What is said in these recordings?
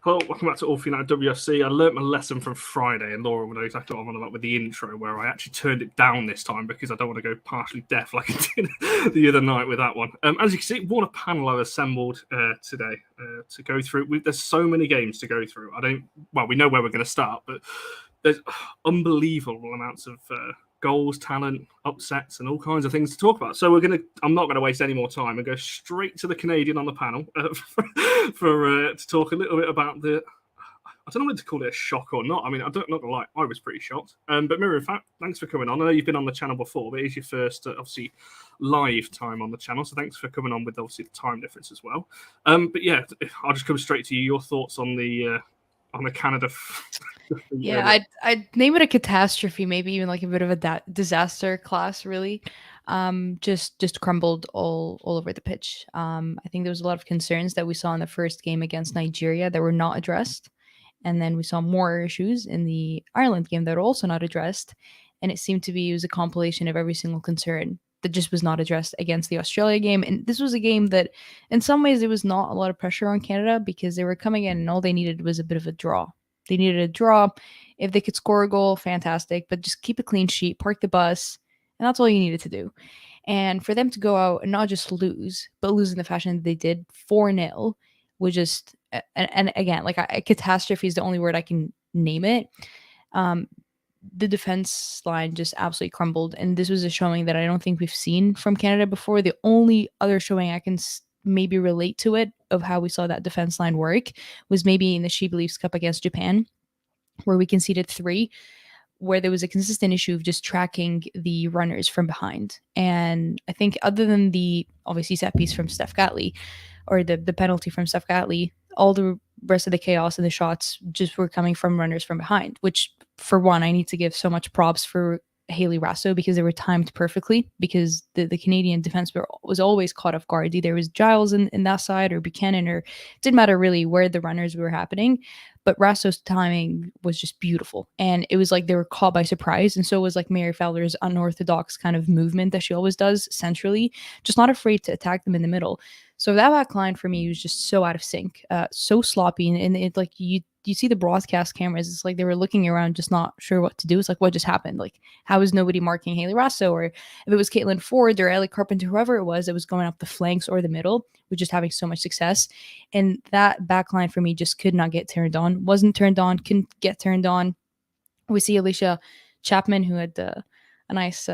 Well, welcome back to All For United WFC. I learnt my lesson from Friday, and Laura will know exactly what I'm on about with the intro, where I actually turned it down this time because I don't want to go partially deaf like I did the other night with that one. As you can see, what a panel I've assembled today to go through. There's so many games to go through. We know where we're going to start, but there's unbelievable amounts of goals, talent, upsets, and all kinds of things to talk about. So I'm not going to waste any more time and go straight to the Canadian on the panel to talk a little bit about I don't know whether to call it a shock or not. I mean, not going to lie, I was pretty shocked. But Mira, in fact, thanks for coming on. I know you've been on the channel before, but it is your first, obviously, live time on the channel. So thanks for coming on with, obviously, the time difference as well. But yeah, I'll just come straight to you. Your thoughts on the Canada. Yeah, I'd name it a catastrophe, maybe even like a bit of a disaster class, really. Just crumbled all over the pitch. I think there was a lot of concerns that we saw in the first game against Nigeria that were not addressed. And then we saw more issues in the Ireland game that were also not addressed. And it seemed to be a compilation of every single concern that just was not addressed against the Australia game. And this was a game that in some ways there was not a lot of pressure on Canada because they were coming in and all they needed was a bit of a draw. They needed a draw. If they could score a goal, fantastic, but just keep a clean sheet, park the bus, and that's all you needed to do. And for them to go out and not just lose, but lose in the fashion that they did, 4-0, was just, and again, like a catastrophe is the only word I can name it. The defense line just absolutely crumbled, and this was a showing that I don't think we've seen from Canada before. The only other showing I can maybe relate to it of how we saw that defense line work was maybe in the She Believes Cup against Japan, where we conceded 3, where there was a consistent issue of just tracking the runners from behind. And I think other than the obviously set piece from Steph Gatley or the penalty from Steph Gatley, all the rest of the chaos and the shots just were coming from runners from behind, which for one, I need to give so much props for Hayley Raso because they were timed perfectly because the Canadian defense was always caught off guard. Either it was Giles in that side or Buchanan, or it didn't matter really where the runners were happening. But Raso's timing was just beautiful. And it was like they were caught by surprise. And so was like Mary Fowler's unorthodox kind of movement that she always does centrally, just not afraid to attack them in the middle. So that back line for me was just so out of sync, so sloppy. And it like you see the broadcast cameras, it's like they were looking around just not sure what to do. It's like, what just happened? Like, how is nobody marking Hayley Raso? Or if it was Caitlin Ford or Ellie Carpenter, whoever it was going up the flanks or the middle, was just having so much success. And that back line for me just could not get turned on. Wasn't turned on, couldn't get turned on. We see Alicia Chapman, who had a nice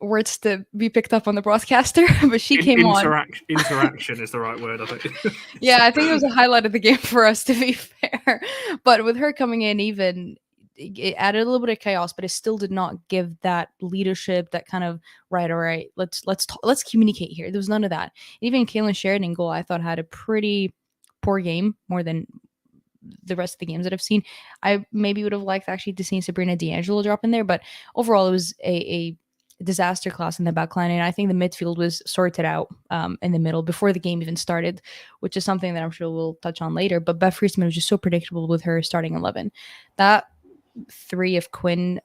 words to be picked up on the broadcaster, but she came on. Interaction is the right word, I think. Yeah, I think it was a highlight of the game for us, to be fair. But with her coming in, even it added a little bit of chaos, but it still did not give that leadership, that kind of all right, let's communicate here. There was none of that. Even Kaylin Sheridan goal, I thought, had a pretty poor game, more than the rest of the games that I've seen. I maybe would have liked actually to see Sabrina D'Angelo drop in there, but overall it was a disaster class in the back line, and I think the midfield was sorted out in the middle before the game even started, which is something that I'm sure we'll touch on later. But Beth Friesman was just so predictable with her starting 11. That 3 of Quinn,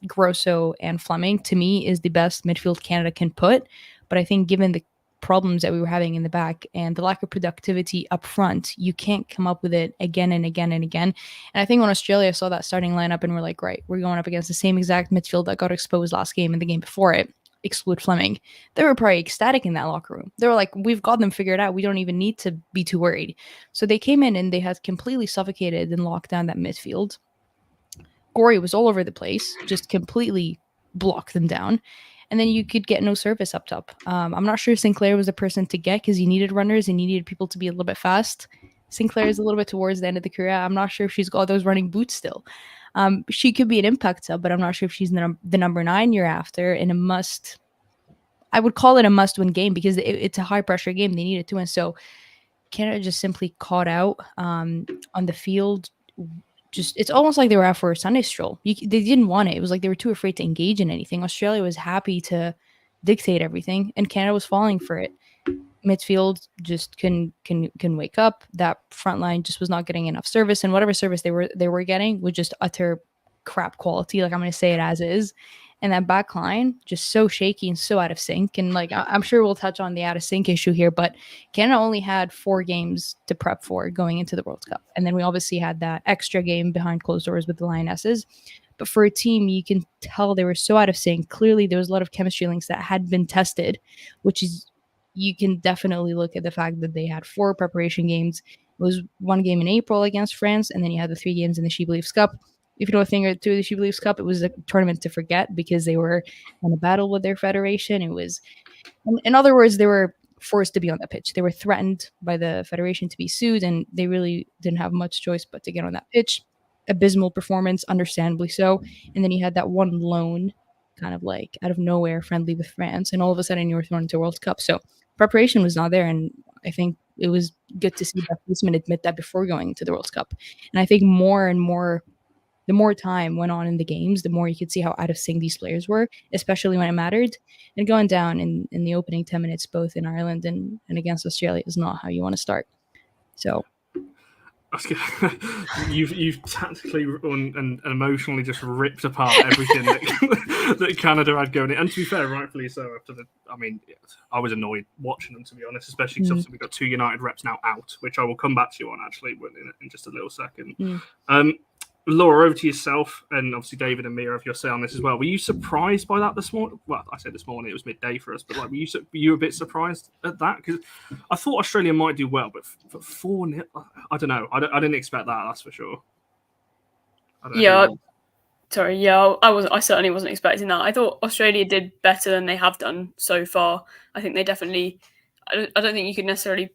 Grosso, and Fleming, to me, is the best midfield Canada can put. But I think given the problems that we were having in the back and the lack of productivity up front, you can't come up with it again and again and again. And I think when Australia saw that starting lineup and we're like, right, we're going up against the same exact midfield that got exposed last game and the game before it, exclude Fleming, they were probably ecstatic in that locker room. They were like, we've got them figured out. We don't even need to be too worried. So they came in and they had completely suffocated and locked down that midfield. Gorey was all over the place, just completely blocked them down. And then you could get no service up top. I'm not sure Sinclair was the person to get because you needed runners and you needed people to be a little bit fast. Sinclair is a little bit towards the end of the career. I'm not sure if she's got those running boots still. She could be an impact sub, but I'm not sure if she's the number 9 you're after in a must. I would call it a must-win game because it's a high-pressure game. They needed to win. So Canada just simply caught out on the field. Just it's almost like they were out for a Sunday stroll. They didn't want it. It was like they were too afraid to engage in anything. Australia was happy to dictate everything, and Canada was falling for it. Midfield just can wake up. That front line just was not getting enough service, and whatever service they were getting was just utter crap quality. Like, I'm going to say it as is. And that back line, just so shaky and so out of sync. And like, I'm sure we'll touch on the out of sync issue here, but Canada only had 4 games to prep for going into the World Cup. And then we obviously had that extra game behind closed doors with the Lionesses. But for a team, you can tell they were so out of sync. Clearly, there was a lot of chemistry links that had been tested, which is, you can definitely look at the fact that they had 4 preparation games. It was 1 game in April against France, and then you had the 3 games in the She Believes Cup. If you know a thing or two of the She Believes Cup, it was a tournament to forget because they were in a battle with their federation. It was, in other words, they were forced to be on that pitch. They were threatened by the federation to be sued, and they really didn't have much choice but to get on that pitch. Abysmal performance, understandably so. And then you had that one lone, kind of like out of nowhere, friendly with France, and all of a sudden you were thrown into World Cup. So preparation was not there, and I think it was good to see that policeman admit that before going to the World Cup. And I think more and more, the more time went on in the games, the more you could see how out of sync these players were, especially when it mattered. And going down in the opening 10 minutes, both in Ireland and against Australia, is not how you want to start. So you've tactically and emotionally just ripped apart everything that Canada had going in. And to be fair, rightfully so. I was annoyed watching them, to be honest, especially because we've got 2 United reps now out, which I will come back to you on actually in just a little second. Laura, over to yourself, and obviously David and Mia have your say on this as well. Were you surprised by that this morning? Well, I said this morning, it was midday for us, but like, were you a bit surprised at that? Because I thought Australia might do well, but for 4-0, I don't know. I didn't expect that. That's for sure. Sorry, I certainly wasn't expecting that. I thought Australia did better than they have done so far. I think they definitely. I don't think you could necessarily.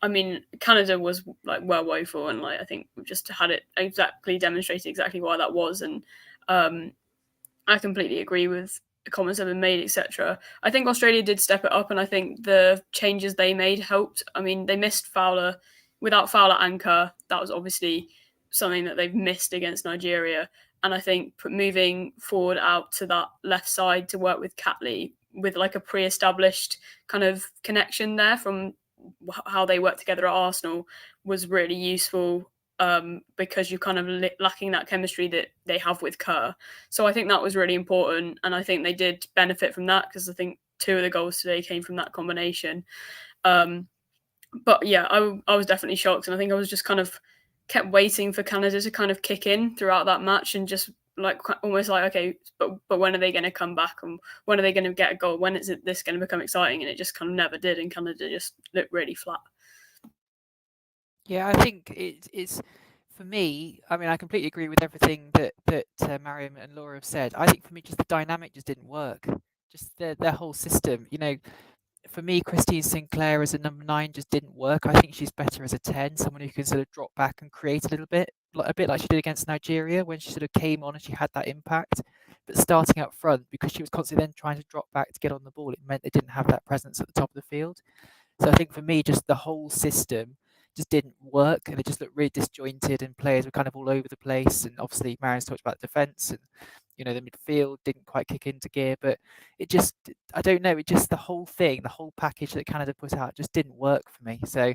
I mean, Canada was like well woeful, and like I think we've just had it demonstrated exactly why that was, and I completely agree with the comments that have been made, etc. I think Australia did step it up, and I think the changes they made helped. I mean, they missed Fowler. Without Fowler anchor, that was obviously something that they've missed against Nigeria, and I think moving forward out to that left side to work with Catley with like a pre-established kind of connection there from how they work together at Arsenal was really useful, because you're kind of lacking that chemistry that they have with Kerr. So I think that was really important, and I think they did benefit from that because I think 2 of the goals today came from that combination. But yeah, I was definitely shocked, and I think I was just kind of kept waiting for Canada to kind of kick in throughout that match and just like almost like, okay, but when are they going to come back, and when are they going to get a goal? When is this going to become exciting? And it just kind of never did, and Canada just looked really flat. Yeah, I think it's for me. I mean, I completely agree with everything that Mariam and Laura have said. I think for me, just the dynamic just didn't work. Just their whole system. You know, for me, Christine Sinclair as a number 9 just didn't work. I think she's better as a 10, someone who can sort of drop back and create a little bit, a bit like she did against Nigeria when she sort of came on and she had that impact. But starting up front, because she was constantly then trying to drop back to get on the ball, it meant they didn't have that presence at the top of the field. So I think for me, just the whole system just didn't work, and it just looked really disjointed, and players were kind of all over the place. And obviously, Marian's talked about defence, and you know the midfield didn't quite kick into gear. But it just, I don't know, it just the whole thing, the whole package that Canada put out just didn't work for me. So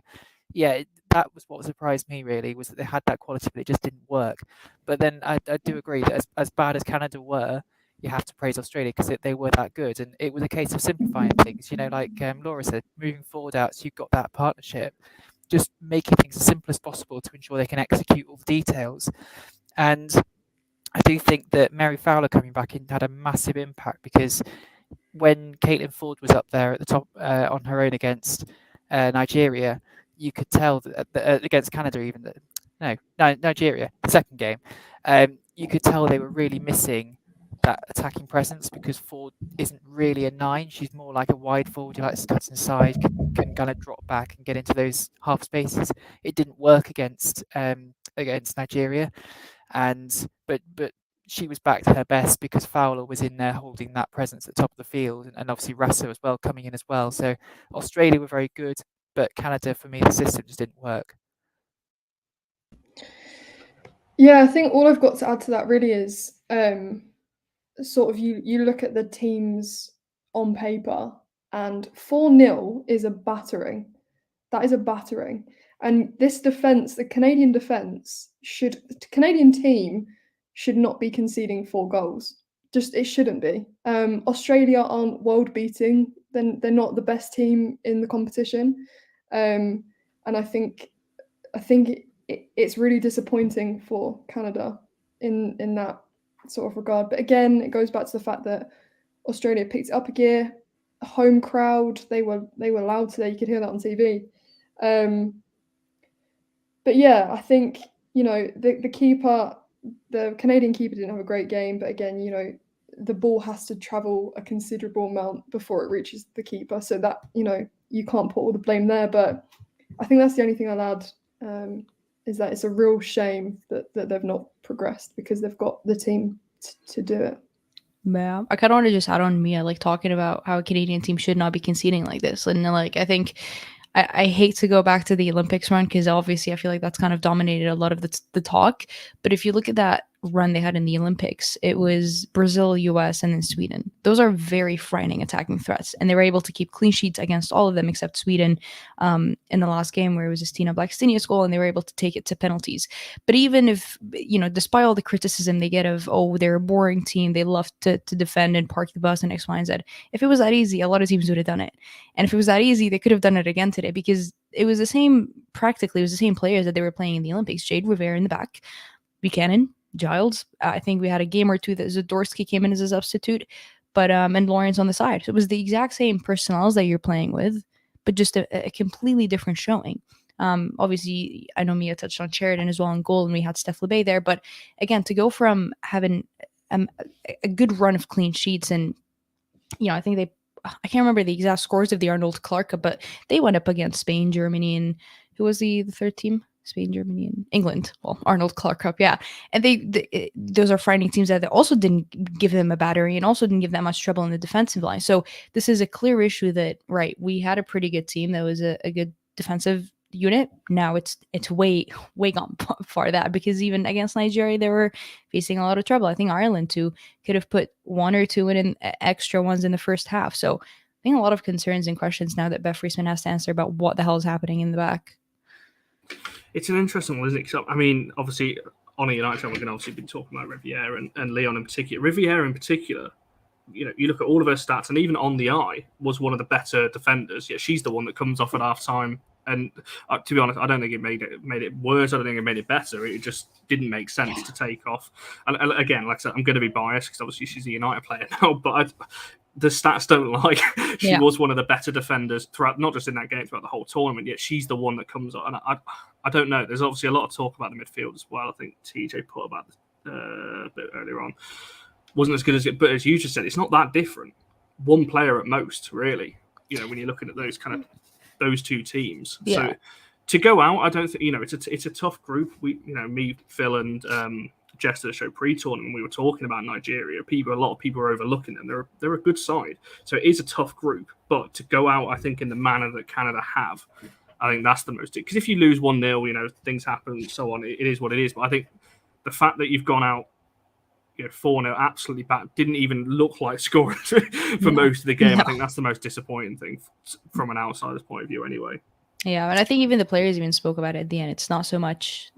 yeah, that was what surprised me really, was that they had that quality, but it just didn't work. But then I do agree that as bad as Canada were, you have to praise Australia because they were that good, and it was a case of simplifying things. You know, like Laura said, moving forward out, so you've got that partnership, just making things as simple as possible to ensure they can execute all the details. And I do think that Mary Fowler coming back in had a massive impact, because when Caitlin Ford was up there at the top on her own against Nigeria, you could tell that against Canada even, Nigeria, the second game, you could tell they were really missing that attacking presence, because Ford isn't really a 9. She's more like a wide forward who likes to cut inside, can kind of drop back and get into those half spaces. It didn't work against Nigeria, but she was back to her best because Fowler was in there holding that presence at the top of the field, and obviously Rassa as well coming in as well. So Australia were very good, but Canada, for me, the system just didn't work. Yeah, I think all I've got to add to that really is sort of you look at the teams on paper, and 4-0 is a battering. That is a battering. And this defence, the Canadian team should not be conceding 4 goals. just it shouldn't be. Australia aren't world beating. Then they're not the best team in the competition, and I think it's really disappointing for Canada in that sort of regard. But again, it goes back to the fact that Australia picked it up a gear. Home crowd, they were loud today. You could hear that on TV. But yeah, I think the keeper, the Canadian keeper didn't have a great game. But again, the ball has to travel a considerable amount before it reaches the keeper. So that you can't put all the blame there. But I think that's the only thing I'll add. Is that it's a real shame that they've not progressed because they've got the team to do it. Yeah, I kind of want to just add on Mia, like talking about how a Canadian team should not be conceding like this. And like, I think I hate to go back to the Olympics run because obviously I feel like that's kind of dominated a lot of the talk. But if you look at that run they had in the Olympics, it was Brazil, US, and then Sweden. Those are very frightening attacking threats. And they were able to keep clean sheets against all of them except Sweden in the last game where it was a Stina Blackstenius goal and they were able to take it to penalties. But even if, despite all the criticism they get of, they're a boring team, they love to defend and park the bus and X, Y, and Z. If it was that easy, a lot of teams would have done it. And if it was that easy, they could have done it again today because it was the same players that they were playing in the Olympics. Jade Rivera in the back, Buchanan, Giles. I think we had a game or two that Zadorsky came in as a substitute, but and Lawrence on the side. So it was the exact same personnels that you're playing with, but just a completely different showing. Obviously, I know Mia touched on Sheridan as well in goal, and we had Steph LeBay there. But again, to go from having a good run of clean sheets, and I think I can't remember the exact scores of the Arnold Clark Cup, but they went up against Spain, Germany, and who was the third team? Spain, Germany, and England. Well, Arnold Clark Cup, yeah. And those are frightening teams that also didn't give them a battery and also didn't give that much trouble in the defensive line. So this is a clear issue that, right, we had a pretty good team that was a good defensive unit. Now it's way gone far that because even against Nigeria, they were facing a lot of trouble. I think Ireland too could have put one or two in extra ones in the first half. So I think a lot of concerns and questions now that Beth Friesman has to answer about what the hell is happening in the back. It's an interesting one, isn't it? I mean, obviously, on a United show, we're going to obviously be talking about Riviere and Leon in particular. Riviere in particular, you look at all of her stats, and even on the eye, was one of the better defenders. Yeah, she's the one that comes off at half-time. And to be honest, I don't think it made it worse. I don't think it made it better. It just didn't make sense to take off. And again, like I said, I'm going to be biased because obviously she's a United player now, but the stats don't lie. She was one of the better defenders throughout, not just in that game, throughout the whole tournament. Yet she's the one that comes on. And I don't know. There's obviously a lot of talk about the midfield as well. I think TJ put about a bit earlier on. Wasn't as good as it, but as you just said, it's not that different. One player at most, really. When you're looking at those two teams. Yeah. So to go out, I don't think it's a tough group. We, me, Phil, and Jess at the show pre-tournament, we were talking about Nigeria. A lot of people are overlooking them. They're a good side, so it is a tough group. But to go out, I think in the manner that Canada have, I think that's the most. Because if you lose 1-0, things happen and so on. It is what it is. But I think the fact that you've gone out 4-0 absolutely bad, didn't even look like scoring for most of the game. No. I think that's the most disappointing thing from an outsider's point of view anyway. Yeah, and I think even the players even spoke about it at the end. It's not so much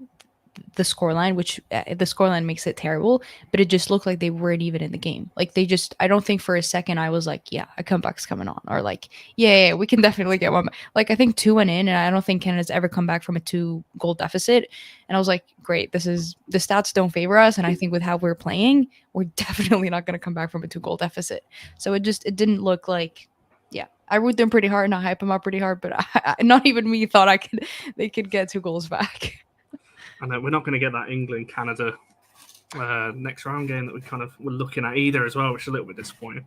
the scoreline, which the scoreline makes it terrible, but it just looked like they weren't even in the game. Like I don't think for a second I was like, yeah, a comeback's coming on, or like, yeah, we can definitely get one. Like I think 2 went in, and I don't think Canada's ever come back from a 2-goal deficit. And I was like, great, the stats don't favor us, and I think with how we're playing, we're definitely not going to come back from a 2-goal deficit. So it didn't look like. Yeah, I root them pretty hard and I hype them up pretty hard, but not even me thought they could get 2 goals back. And we're not going to get that England-Canada next round game that we kind of were looking at either as well, which is a little bit disappointing.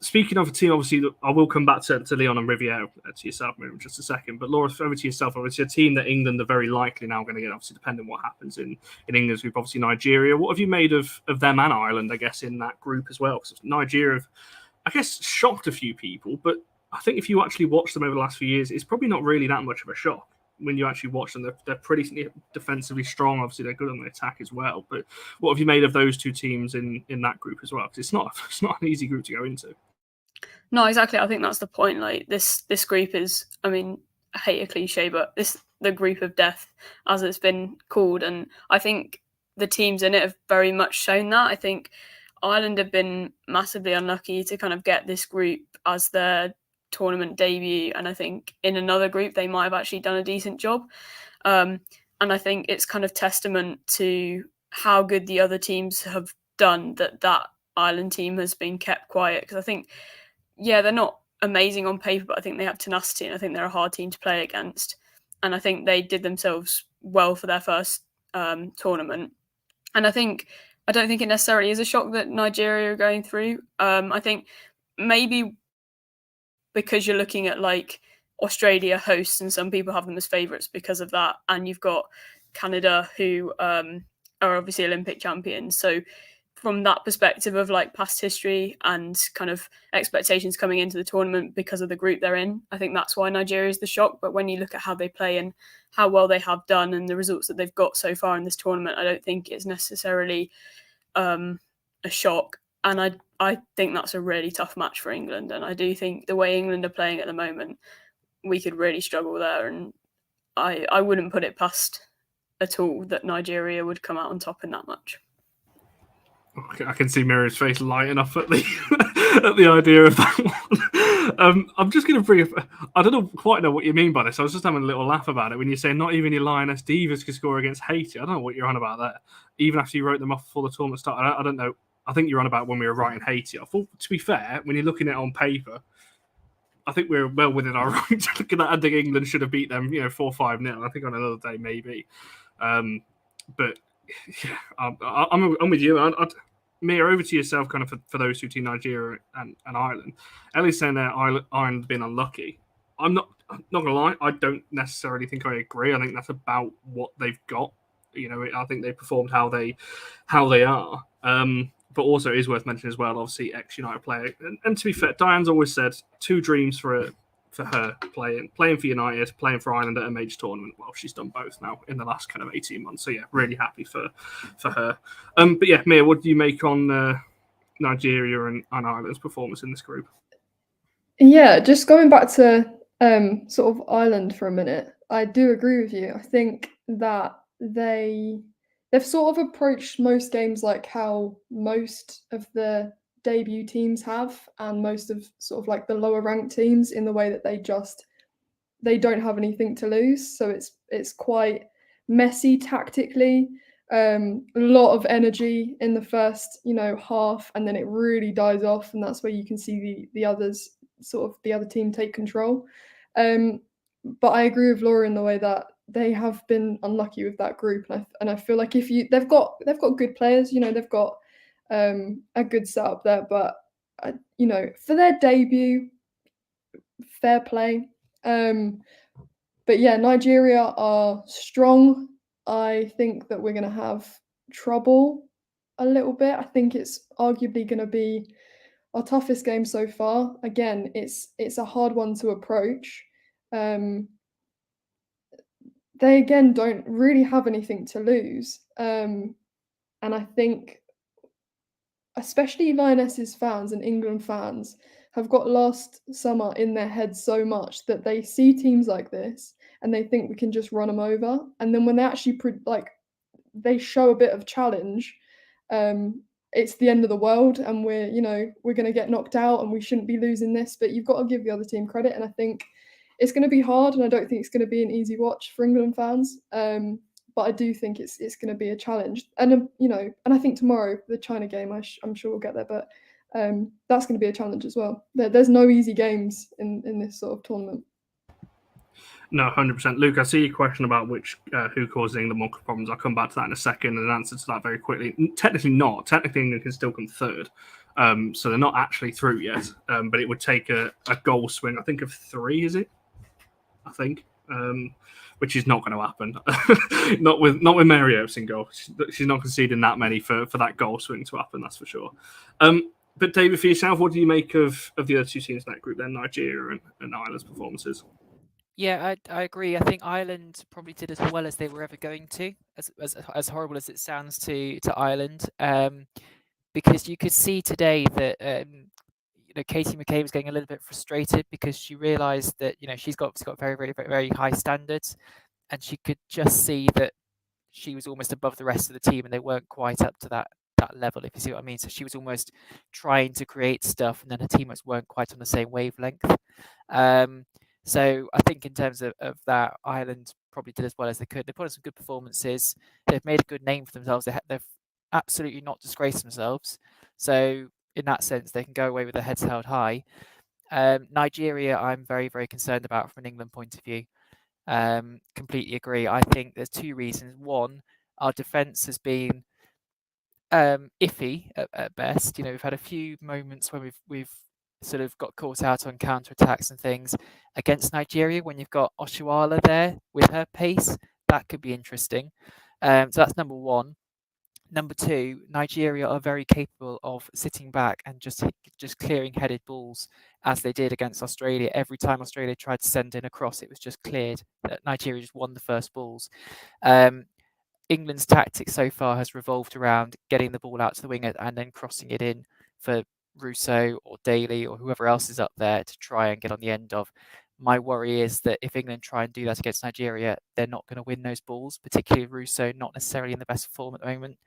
Speaking of a team, obviously, I will come back to Leon and Riviere to yourself in just a second. But Laura, over to yourself, obviously a team that England are very likely now going to get, obviously, depending on what happens in England's group, obviously Nigeria. What have you made of them and Ireland, I guess, in that group as well? Because Nigeria have, I guess, shocked a few people, but I think if you actually watch them over the last few years, it's probably not really that much of a shock. When you actually watch them, they're pretty defensively strong. Obviously, they're good on the attack as well. But what have you made of those two teams in that group as well? Because it's not an easy group to go into. No, exactly. I think that's the point. Like this group is, I mean, I hate a cliche, but the group of death, as it's been called. And I think the teams in it have very much shown that. I think Ireland have been massively unlucky to kind of get this group as their tournament debut, and I think in another group they might have actually done a decent job. And I think it's kind of testament to how good the other teams have done that Ireland team has been kept quiet, because I think, yeah, they're not amazing on paper, but I think they have tenacity, and I think they're a hard team to play against. And I think they did themselves well for their first tournament. And I don't think it necessarily is a shock that Nigeria are going through. I think maybe because you're looking at like Australia hosts, and some people have them as favourites because of that, and you've got Canada, who are obviously Olympic champions. So from that perspective of like past history and kind of expectations coming into the tournament because of the group they're in, I think that's why Nigeria is the shock. But when you look at how they play and how well they have done and the results that they've got so far in this tournament, I don't think it's necessarily a shock. And I think that's a really tough match for England. And I do think the way England are playing at the moment, we could really struggle there. And I wouldn't put it past at all that Nigeria would come out on top in that match. I can see Miriam's face lighting up at the at the idea of that one. I'm just going to bring up. I don't quite know what you mean by this. I was just having a little laugh about it when you say not even your Lioness Divas could score against Haiti. I don't know what you're on about there. Even after you wrote them off before the tournament started, I don't know. I think you're on about when we were writing Haiti. I thought, to be fair, when you're looking at it on paper, I think we're well within our right to look at that. I think England should have beat them, 4-5-0. I think on another day maybe, but. Yeah, I'm with you. Mia, over to yourself, kind of for those two teams, Nigeria and Ireland. Ellie's saying that Ireland been unlucky. I'm not gonna lie. I don't necessarily think I agree. I think that's about what they've got. I think they performed how they are. But also it is worth mentioning as well. Obviously, ex-United player, and to be fair, Diane's always said 2 dreams for her playing for United, playing for Ireland at a major tournament. Well, she's done both now in the last kind of 18 months. So yeah, really happy for her. But yeah, Mia, what do you make on Nigeria and Ireland's performance in this group? Yeah, just going back to sort of Ireland for a minute, I do agree with you. I think that they've sort of approached most games like how most of the debut teams have, and most of sort of like the lower ranked teams, in the way that they don't have anything to lose. So it's quite messy tactically. A lot of energy in the first half, and then it really dies off, and that's where you can see the others, sort of the other team, take control. But I agree with Laura in the way that they have been unlucky with that group, and I feel like they've got good players, they've got a good setup there, but for their debut, fair play. But yeah, Nigeria are strong. I think that we're going to have trouble a little bit. I think it's arguably going to be our toughest game so far. Again, it's a hard one to approach. They again don't really have anything to lose. And I think especially Lionesses fans and England fans have got last summer in their heads so much that they see teams like this and they think we can just run them over. And then when they actually they show a bit of challenge, it's the end of the world, and we're going to get knocked out, and we shouldn't be losing this. But you've got to give the other team credit, and I think it's going to be hard, and I don't think it's going to be an easy watch for England fans. But I do think it's going to be a challenge, and and I think tomorrow, the China game, I'm sure we'll get there, but that's going to be a challenge as well. There's no easy games in this sort of tournament. No, 100%. Luke, I see your question about who causes England more problems. I'll come back to that in a second and answer to that very quickly. Technically not. Technically, England can still come third. So they're not actually through yet. But it would take a goal swing, I think, of 3, is it? I think. Which is not going to happen. not with Mary Oates in goal. She's not conceding that many for that goal swing to happen, that's for sure. But David, for yourself, what do you make of the other two teams in that group then, Nigeria and Ireland's performances? Yeah, I agree. I think Ireland probably did as well as they were ever going to, as horrible as it sounds to Ireland, because you could see today that Katie McCabe was getting a little bit frustrated because she realised that she's got very, very, very, very high standards, and she could just see that she was almost above the rest of the team, and they weren't quite up to that that level, if you see what I mean. So she was almost trying to create stuff, and then her teammates weren't quite on the same wavelength. So I think in terms of that, Ireland probably did as well as they could. They put on some good performances. They've made a good name for themselves. They've absolutely not disgraced themselves. So in that sense, they can go away with their heads held high. Nigeria, I'm very, very concerned about from an England point of view. Completely agree. I think there's two reasons. One, our defence has been iffy at best. We've had a few moments where we've sort of got caught out on counter-attacks and things against Nigeria. When you've got Oshuala there with her pace, that could be interesting. So that's number one. Number two, Nigeria are very capable of sitting back and just clearing headed balls, as they did against Australia. Every time Australia tried to send in a cross, it was just cleared. Nigeria just won the first balls. England's tactics so far has revolved around getting the ball out to the wing and then crossing it in for Russo or Daly or whoever else is up there to try and get on the end of. My worry is that if England try and do that against Nigeria, they're not going to win those balls, particularly Russo, not necessarily in the best form at the moment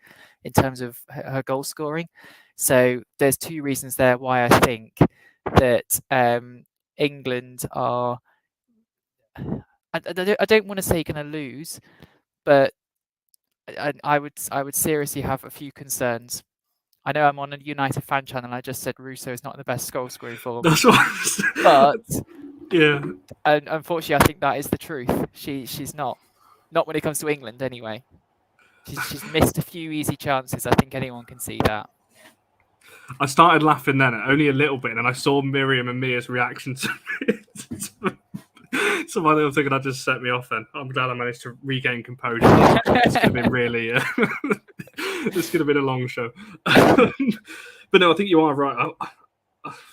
in terms of her goal scoring. So there's two reasons there why I think that England are, I don't want to say going to lose, but I would seriously have a few concerns. I know I'm on a United fan channel, and I just said Russo is not in the best goal scoring form. That's what but yeah, and unfortunately, I think that is the truth. She's not when it comes to England anyway. She's missed a few easy chances. I think anyone can see that. I started laughing then, only a little bit, and I saw Miriam and Mia's reaction to it. So my little thing that just set me off then. I'm glad I managed to regain composure. It's going to be really... this could have been a long show. But no, I think you are right.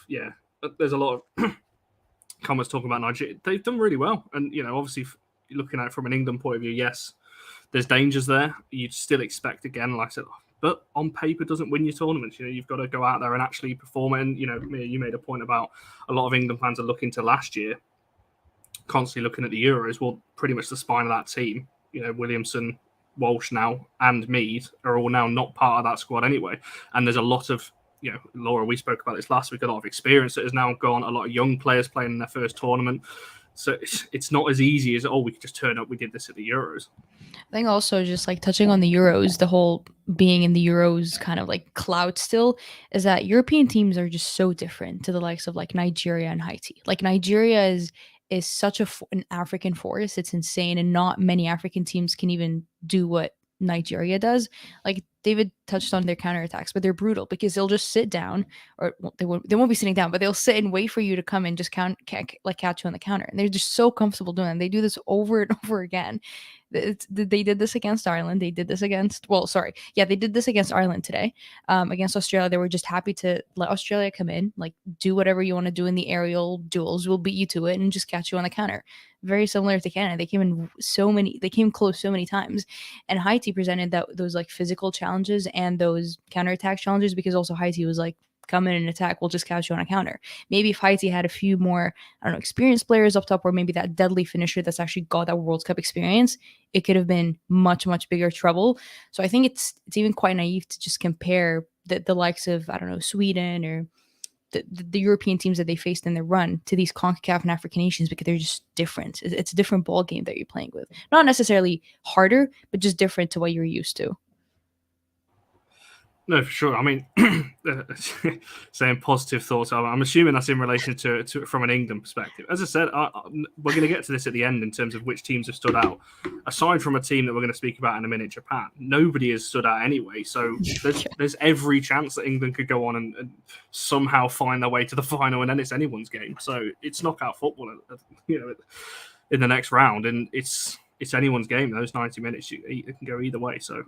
Yeah, there's a lot of comments talking about Nigeria. They've done really well. And, obviously, looking at it from an England point of view, yes, there's dangers there. You'd still expect, again, like I said, but on paper doesn't win your tournaments. You've got to go out there and actually perform it. And, Mia, you made a point about a lot of England fans are looking to last year, constantly looking at the Euros. Well, pretty much the spine of that team, Williamson, Walsh now, and Mead are all now not part of that squad anyway. And there's a lot of, Laura, we spoke about this last week, a lot of experience that has now gone, a lot of young players playing in their first tournament. So it's not as easy as, we could just turn up, we did this at the Euros. I think also just like touching on the Euros, the whole being in the Euros kind of like clout still is that European teams are just so different to the likes of like Nigeria and Haiti. Like Nigeria is such an African force. It's insane. And not many African teams can even do what Nigeria does. Like David touched on their counterattacks, but they're brutal because they'll just sit down, or they won't be sitting down, but they'll sit and wait for you to come and just catch you on the counter. And they're just so comfortable doing it. They do this over and over again. They did this against Ireland. They did this against, they did this against Ireland today. Against Australia, they were just happy to let Australia come in, like do whatever you want to do in the aerial duels. We'll beat you to it and just catch you on the counter. Very similar to Canada. They came close so many times. And Haiti presented those like physical challenges and those counterattack challenges because also Haiti was like, come in and attack, we'll just catch you on a counter. Maybe if Haiti had a few more, experienced players up top, or maybe that deadly finisher that's actually got that World Cup experience, it could have been much, much bigger trouble. So I think it's even quite naive to just compare the likes of, Sweden or the European teams that they faced in their run to these CONCACAF and African nations, because they're just different. It's a different ball game that you're playing with. Not necessarily harder, but just different to what you're used to. No, for sure. I mean, saying positive thoughts, I'm assuming that's in relation to from an England perspective. As I said, we're going to get to this at the end in terms of which teams have stood out. Aside from a team that we're going to speak about in a minute, Japan, nobody has stood out anyway. So there's every chance that England could go on and somehow find their way to the final, and then it's anyone's game. So it's knockout football, in the next round, and it's anyone's game. Those 90 minutes, it can go either way. So,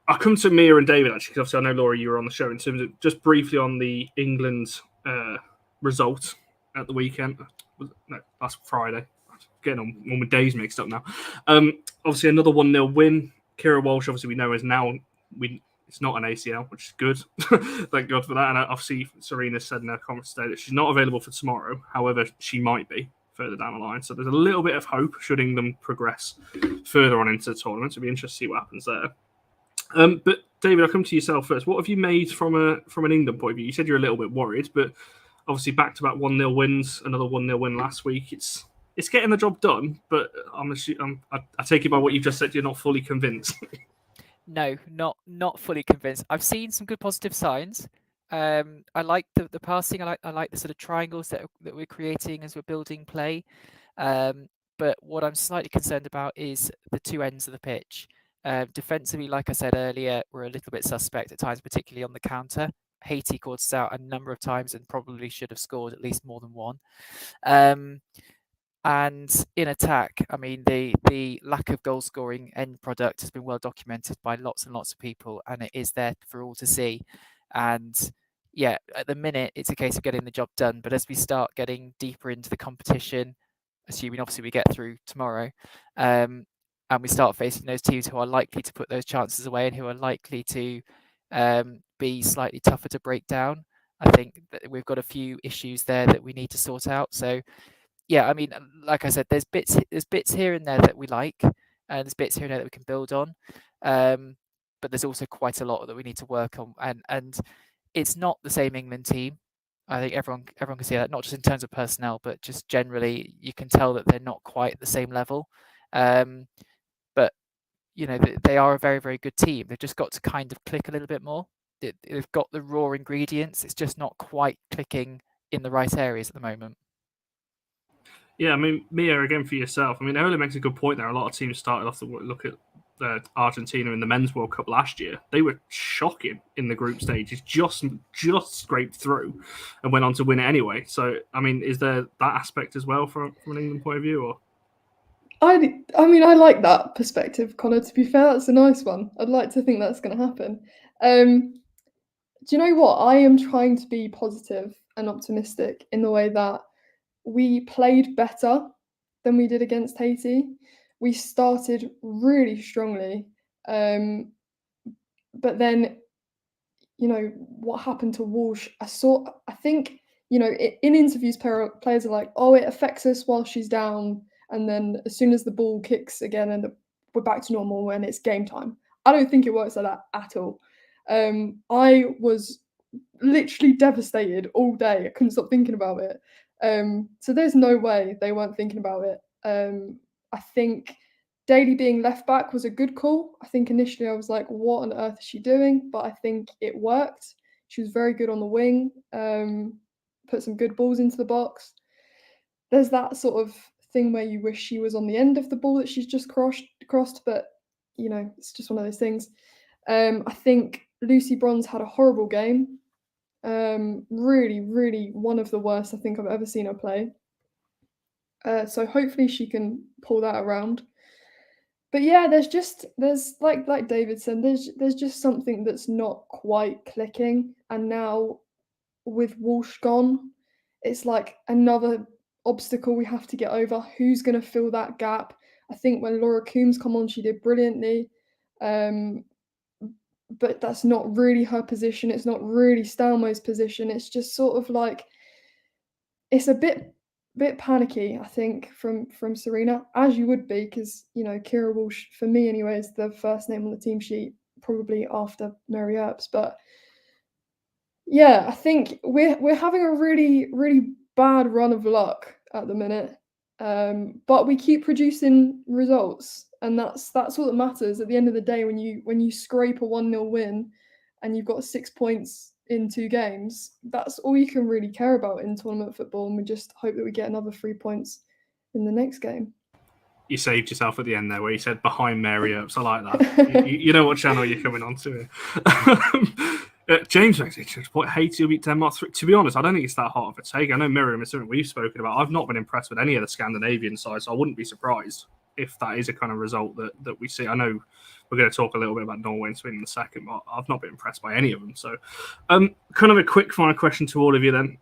I'll come to Mia and David, actually, because obviously I know, Laura, you were on the show, in terms of just briefly on the England result at the weekend. No, last Friday. Getting on all my days mixed up now. Obviously, another 1-0 win. Kira Walsh, obviously, we know is now... It's not an ACL, which is good. Thank God for that. And obviously, Serena said in her conference today that she's not available for tomorrow. However, she might be further down the line. So there's a little bit of hope should England progress further on into the tournament. It'll be interesting to see what happens there. But David, I'll come to yourself first. What have you made from an England point of view? You said you're a little bit worried, but obviously back-to-back 1-0 wins, another 1-0 win last week. It's getting the job done, but I take it by what you've just said, you're not fully convinced. No, not fully convinced. I've seen some good positive signs. I like the passing. I like the sort of triangles that we're creating as we're building play. But what I'm slightly concerned about is the two ends of the pitch. Defensively, like I said earlier, we're a little bit suspect at times, particularly on the counter. Haiti caught us out a number of times and probably should have scored at least more than one. And in attack, I mean, the lack of goal scoring end product has been well documented by lots and lots of people, and it is there for all to see. And yeah, at the minute, it's a case of getting the job done. But as we start getting deeper into the competition, assuming obviously we get through tomorrow, and we start facing those teams who are likely to put those chances away and who are likely to be slightly tougher to break down, I think that we've got a few issues there that we need to sort out. So yeah, I mean, like I said, there's bits here and there that we like, and there's bits here and there that we can build on. But there's also quite a lot that we need to work on, and it's not the same England team. I think everyone can see that, not just in terms of personnel, but just generally, you can tell that they're not quite at the same level. But you know, they are a very, very good team. They've just got to kind of click a little bit more. They've got the raw ingredients. It's just not quite clicking in the right areas at the moment. Yeah, I mean, Mia, again for yourself. I mean, Ola makes a good point there. A lot of teams started off to look at Argentina in the Men's World Cup last year. They were shocking in the group stages, just scraped through and went on to win it anyway. So, I mean, is there that aspect as well from an England point of view? Or I mean, I like that perspective, Connor. To be fair, that's a nice one. I'd like to think that's going to happen. Do you know what? I am trying to be positive and optimistic in the way that we played better than we did against Haiti. We started really strongly, but then, you know, what happened to Walsh? I think, you know, in interviews, players are like, "Oh, it affects us while she's down, and then as soon as the ball kicks again, and we're back to normal when it's game time." I don't think it works like that at all. I was literally devastated all day. I couldn't stop thinking about it. So there's no way they weren't thinking about it. I think Daly being left back was a good call. I think initially I was like, what on earth is she doing? But I think it worked. She was very good on the wing, put some good balls into the box. There's that sort of thing where you wish she was on the end of the ball that she's just crossed, but you know, it's just one of those things. I think Lucy Bronze had a horrible game. Really, really one of the worst I think I've ever seen her play. So hopefully she can pull that around. But yeah, there's like David said, there's just something that's not quite clicking. And now with Walsh gone, it's like another obstacle we have to get over. Who's going to fill that gap? I think when Laura Coombs come on, she did brilliantly. But that's not really her position. It's not really Stalmo's position. It's just sort of like, it's a bit panicky, I think, from Serena, as you would be, because, you know, Kira Walsh, for me anyway, is the first name on the team sheet, probably after Mary Earps. But yeah, I think we're having a really, really bad run of luck at the minute. But we keep producing results, and that's all that matters at the end of the day. When you scrape a 1-0 win and you've got 6 points in 2 games, that's all you can really care about in tournament football, and we just hope that we get another 3 points in the next game. You saved yourself at the end there where you said behind Mary Earps. I like that. you know what channel you're coming on to here. James makes a good point. Haiti will beat Denmark 3. To be honest, I don't think it's that hard of a take. I know Miriam is something we've spoken about. I've not been impressed with any of the Scandinavian sides, so I wouldn't be surprised if that is a kind of result that we see. I know we're going to talk a little bit about Norway and Sweden in a second, but I've not been impressed by any of them. So kind of a quick final question to all of you then.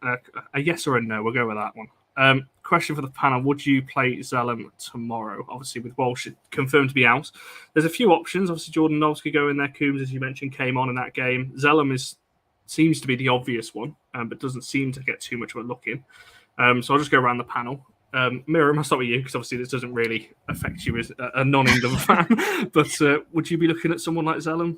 A yes or a no, we'll go with that one. Question for the panel: would you play Zellum tomorrow? Obviously, with Walsh confirmed to be out, there's a few options. Obviously, Jordan Knowles could go in there. Coombs, as you mentioned, came on in that game. Zellum seems to be the obvious one, but doesn't seem to get too much of a look in. So I'll just go around the panel. Miriam, I'll start with you because obviously this doesn't really affect you as a non-England fan. But would you be looking at someone like Zellum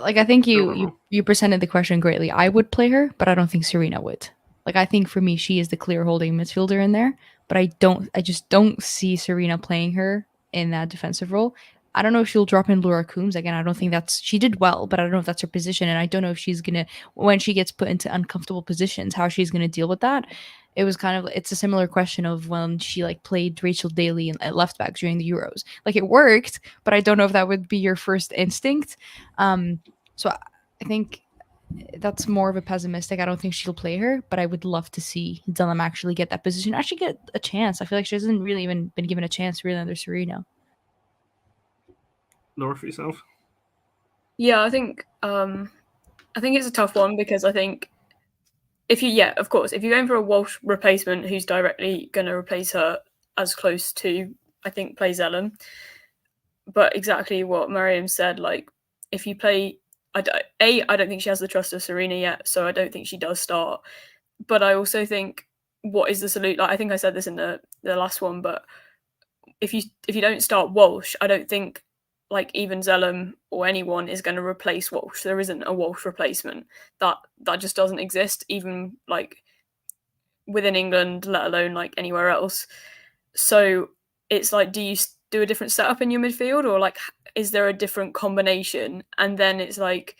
Like, I think you presented the question greatly. I would play her, but I don't think Serena would. Like, I think for me, she is the clear holding midfielder in there, but I just don't see Serena playing her in that defensive role. I don't know if she'll drop in Laura Coombs again. I don't think she did well, but I don't know if that's her position, and I don't know if she's gonna, when she gets put into uncomfortable positions, how she's gonna deal with that. It's a similar question of when she like played Rachel Daly at left back during the Euros. Like, it worked, but I don't know if that would be your first instinct. So I think that's more of a pessimistic. I don't think she'll play her, but I would love to see Zellem actually get that position, actually get a chance. I feel like she hasn't really even been given a chance really under Serena. Laura, for yourself? Yeah, I think it's a tough one, because I think if you're going for a Walsh replacement who's directly going to replace her as close to, I think, play Zellem. But exactly what Mariam said, like, if you play, I don't think she has the trust of Serena yet, so I don't think she does start. But I also think, what is the solution? Like, I think I said this in the last one, but if you don't start Walsh, I don't think like even Zellem or anyone is going to replace Walsh. There isn't a Walsh replacement. That just doesn't exist, even like within England, let alone like anywhere else. So it's like, do you do a different setup in your midfield, or like is there a different combination? And then it's like,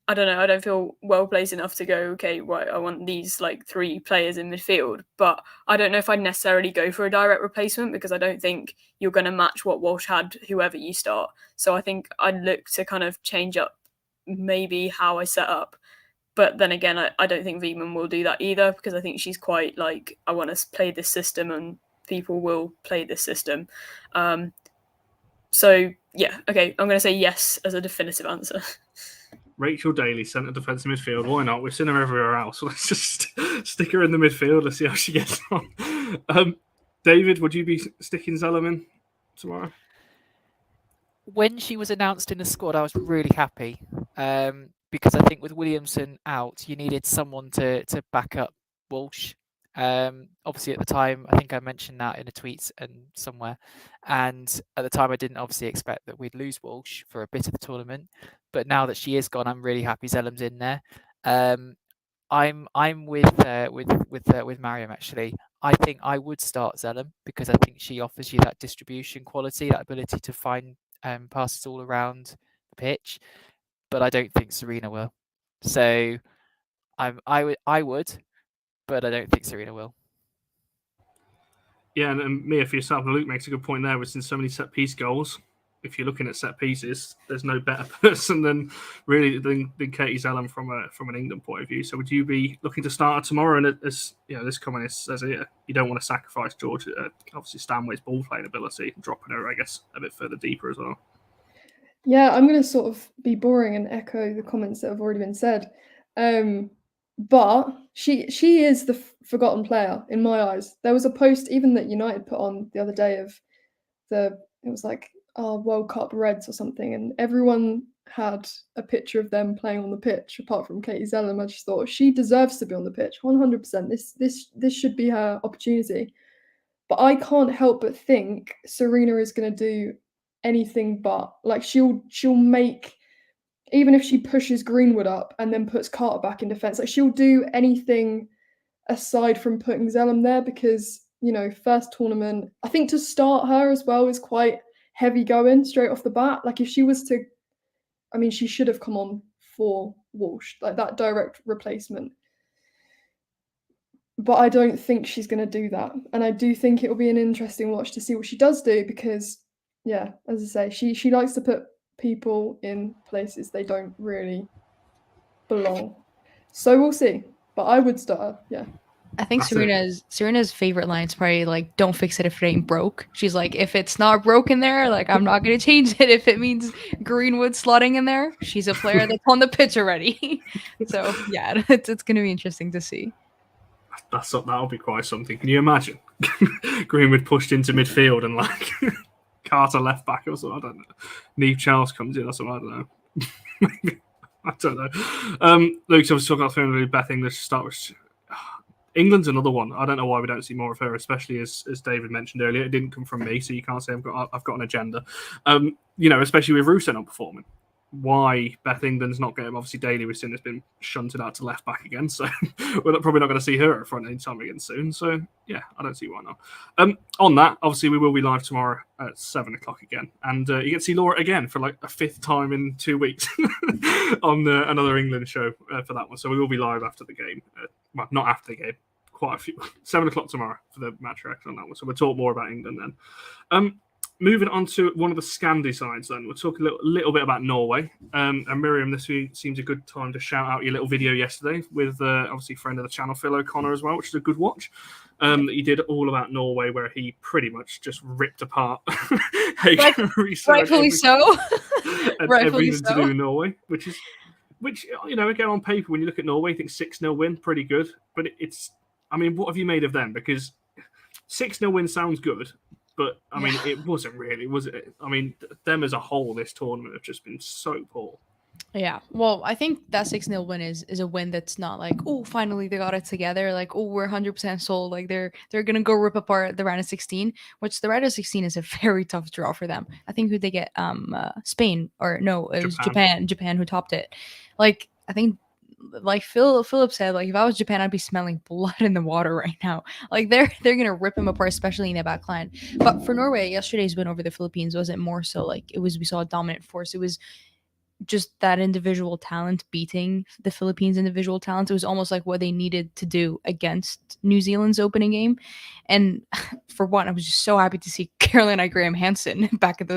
I don't know, I don't feel well placed enough to go, okay, right, I want these like 3 players in midfield. But I don't know if I'd necessarily go for a direct replacement, because I don't think you're going to match what Walsh had, whoever you start. So I think I'd look to kind of change up maybe how I set up. But then again, I don't think Veman will do that either, because I think she's quite like, I want to play this system and people will play this system. So yeah, okay, I'm going to say yes as a definitive answer. Rachel Daly, centre defensive midfield. Why not? We've seen her everywhere else. Let's just stick her in the midfield. Let's see how she gets on. David, would you be sticking Zellem in tomorrow? When she was announced in the squad, I was really happy, because I think with Williamson out, you needed someone to back up Walsh. Obviously, at the time, I think I mentioned that in a tweet and somewhere. And at the time, I didn't obviously expect that we'd lose Walsh for a bit of the tournament. But now that she is gone, I'm really happy Zellem's in there. I'm with Mariam actually. I think I would start Zellem, because I think she offers you that distribution quality, that ability to find passes all around the pitch. But I don't think Serena will. So I would, but I don't think Serena will. Yeah, and Mia, for yourself, Luke makes a good point there. We've seen so many set piece goals. If you're looking at set pieces, there's no better person than Katie Zellem from an England point of view. So would you be looking to start her tomorrow? And as you know, this comment says here, you don't want to sacrifice George, obviously Stanway's ball playing ability, dropping her, I guess, a bit further deeper as well. Yeah, I'm going to sort of be boring and echo the comments that have already been said. But she is the forgotten player in my eyes. There was a post even that United put on the other day of it was like World Cup Reds or something, and everyone had a picture of them playing on the pitch apart from Katie Zellem. I just thought she deserves to be on the pitch 100%. This should be her opportunity. But I can't help but think Serena is going to do anything but. Like, she'll make, even if she pushes Greenwood up and then puts Carter back in defence, like she'll do anything aside from putting Zellem there, because, you know, first tournament, I think to start her as well is quite heavy going straight off the bat. Like, if she was to, I mean, she should have come on for Walsh, like that direct replacement. But I don't think she's going to do that. And I do think it will be an interesting watch to see what she does do, because, yeah, as I say, she likes to put people in places they don't really belong. So we'll see. But I would start her, yeah. I think Serena's favorite line is probably like, "Don't fix it if it ain't broke." She's like, if it's not broken there, like, I'm not going to change it. If it means Greenwood slotting in there, she's a player that's on the pitch already. So yeah, it's going to be interesting to see. That'll be quite something. Can you imagine Greenwood pushed into midfield and like Carter left back or something? I don't know. Neve Charles comes in or something. I don't know. I don't know. Luke, so I was talking about Beth English to start with. England's another one. I don't know why we don't see more of her, especially as David mentioned earlier. It didn't come from me, so you can't say I've got an agenda. You know, especially with Russo not performing. why Beth England's not getting. Obviously, Daly we've seen has been shunted out to left back again, so we're probably not going to see her at front anytime again soon. So yeah, I don't see why not. On that, obviously we will be live tomorrow at 7:00 again, and you get to see Laura again for like a 5th time in 2 weeks on another England show for that one. So we will be live after the game. Well, not after the game. Quite a few. 7:00 tomorrow for the match reaction on that one. So we'll talk more about England then. Moving on to one of the Scandi sides then, we'll talk a little bit about Norway. And Miriam, this seems a good time to shout out your little video yesterday with obviously friend of the channel, Phil O'Connor as well, which is a good watch. That you did all about Norway, where he pretty much just ripped apart rightfully so. Everything to do with Norway, which again on paper when you look at Norway, you think 6-0 win, pretty good. But it's, I mean, what have you made of them? Because 6-0 win sounds good. But, I mean, it wasn't really, was it? I mean, them as a whole, this tournament have just been so poor. Yeah. Well, I think that 6-0 win is a win that's not like, oh, finally they got it together. Like, oh, we're 100% sold. Like, they're going to go rip apart the round of 16, which the round of 16 is a very tough draw for them. I think who they get? Spain. Or no, it was Japan who topped it. Like, I think, like Philip said, like if I was Japan, I'd be smelling blood in the water right now. Like they're gonna rip him apart, especially in the back line. But for Norway, yesterday's win over the Philippines wasn't more so like we saw a dominant force. It was just that individual talent beating the Philippines' individual talent. It was almost like what they needed to do against New Zealand's opening game. And for one, I was just so happy to see Caroline Graham Hansen back in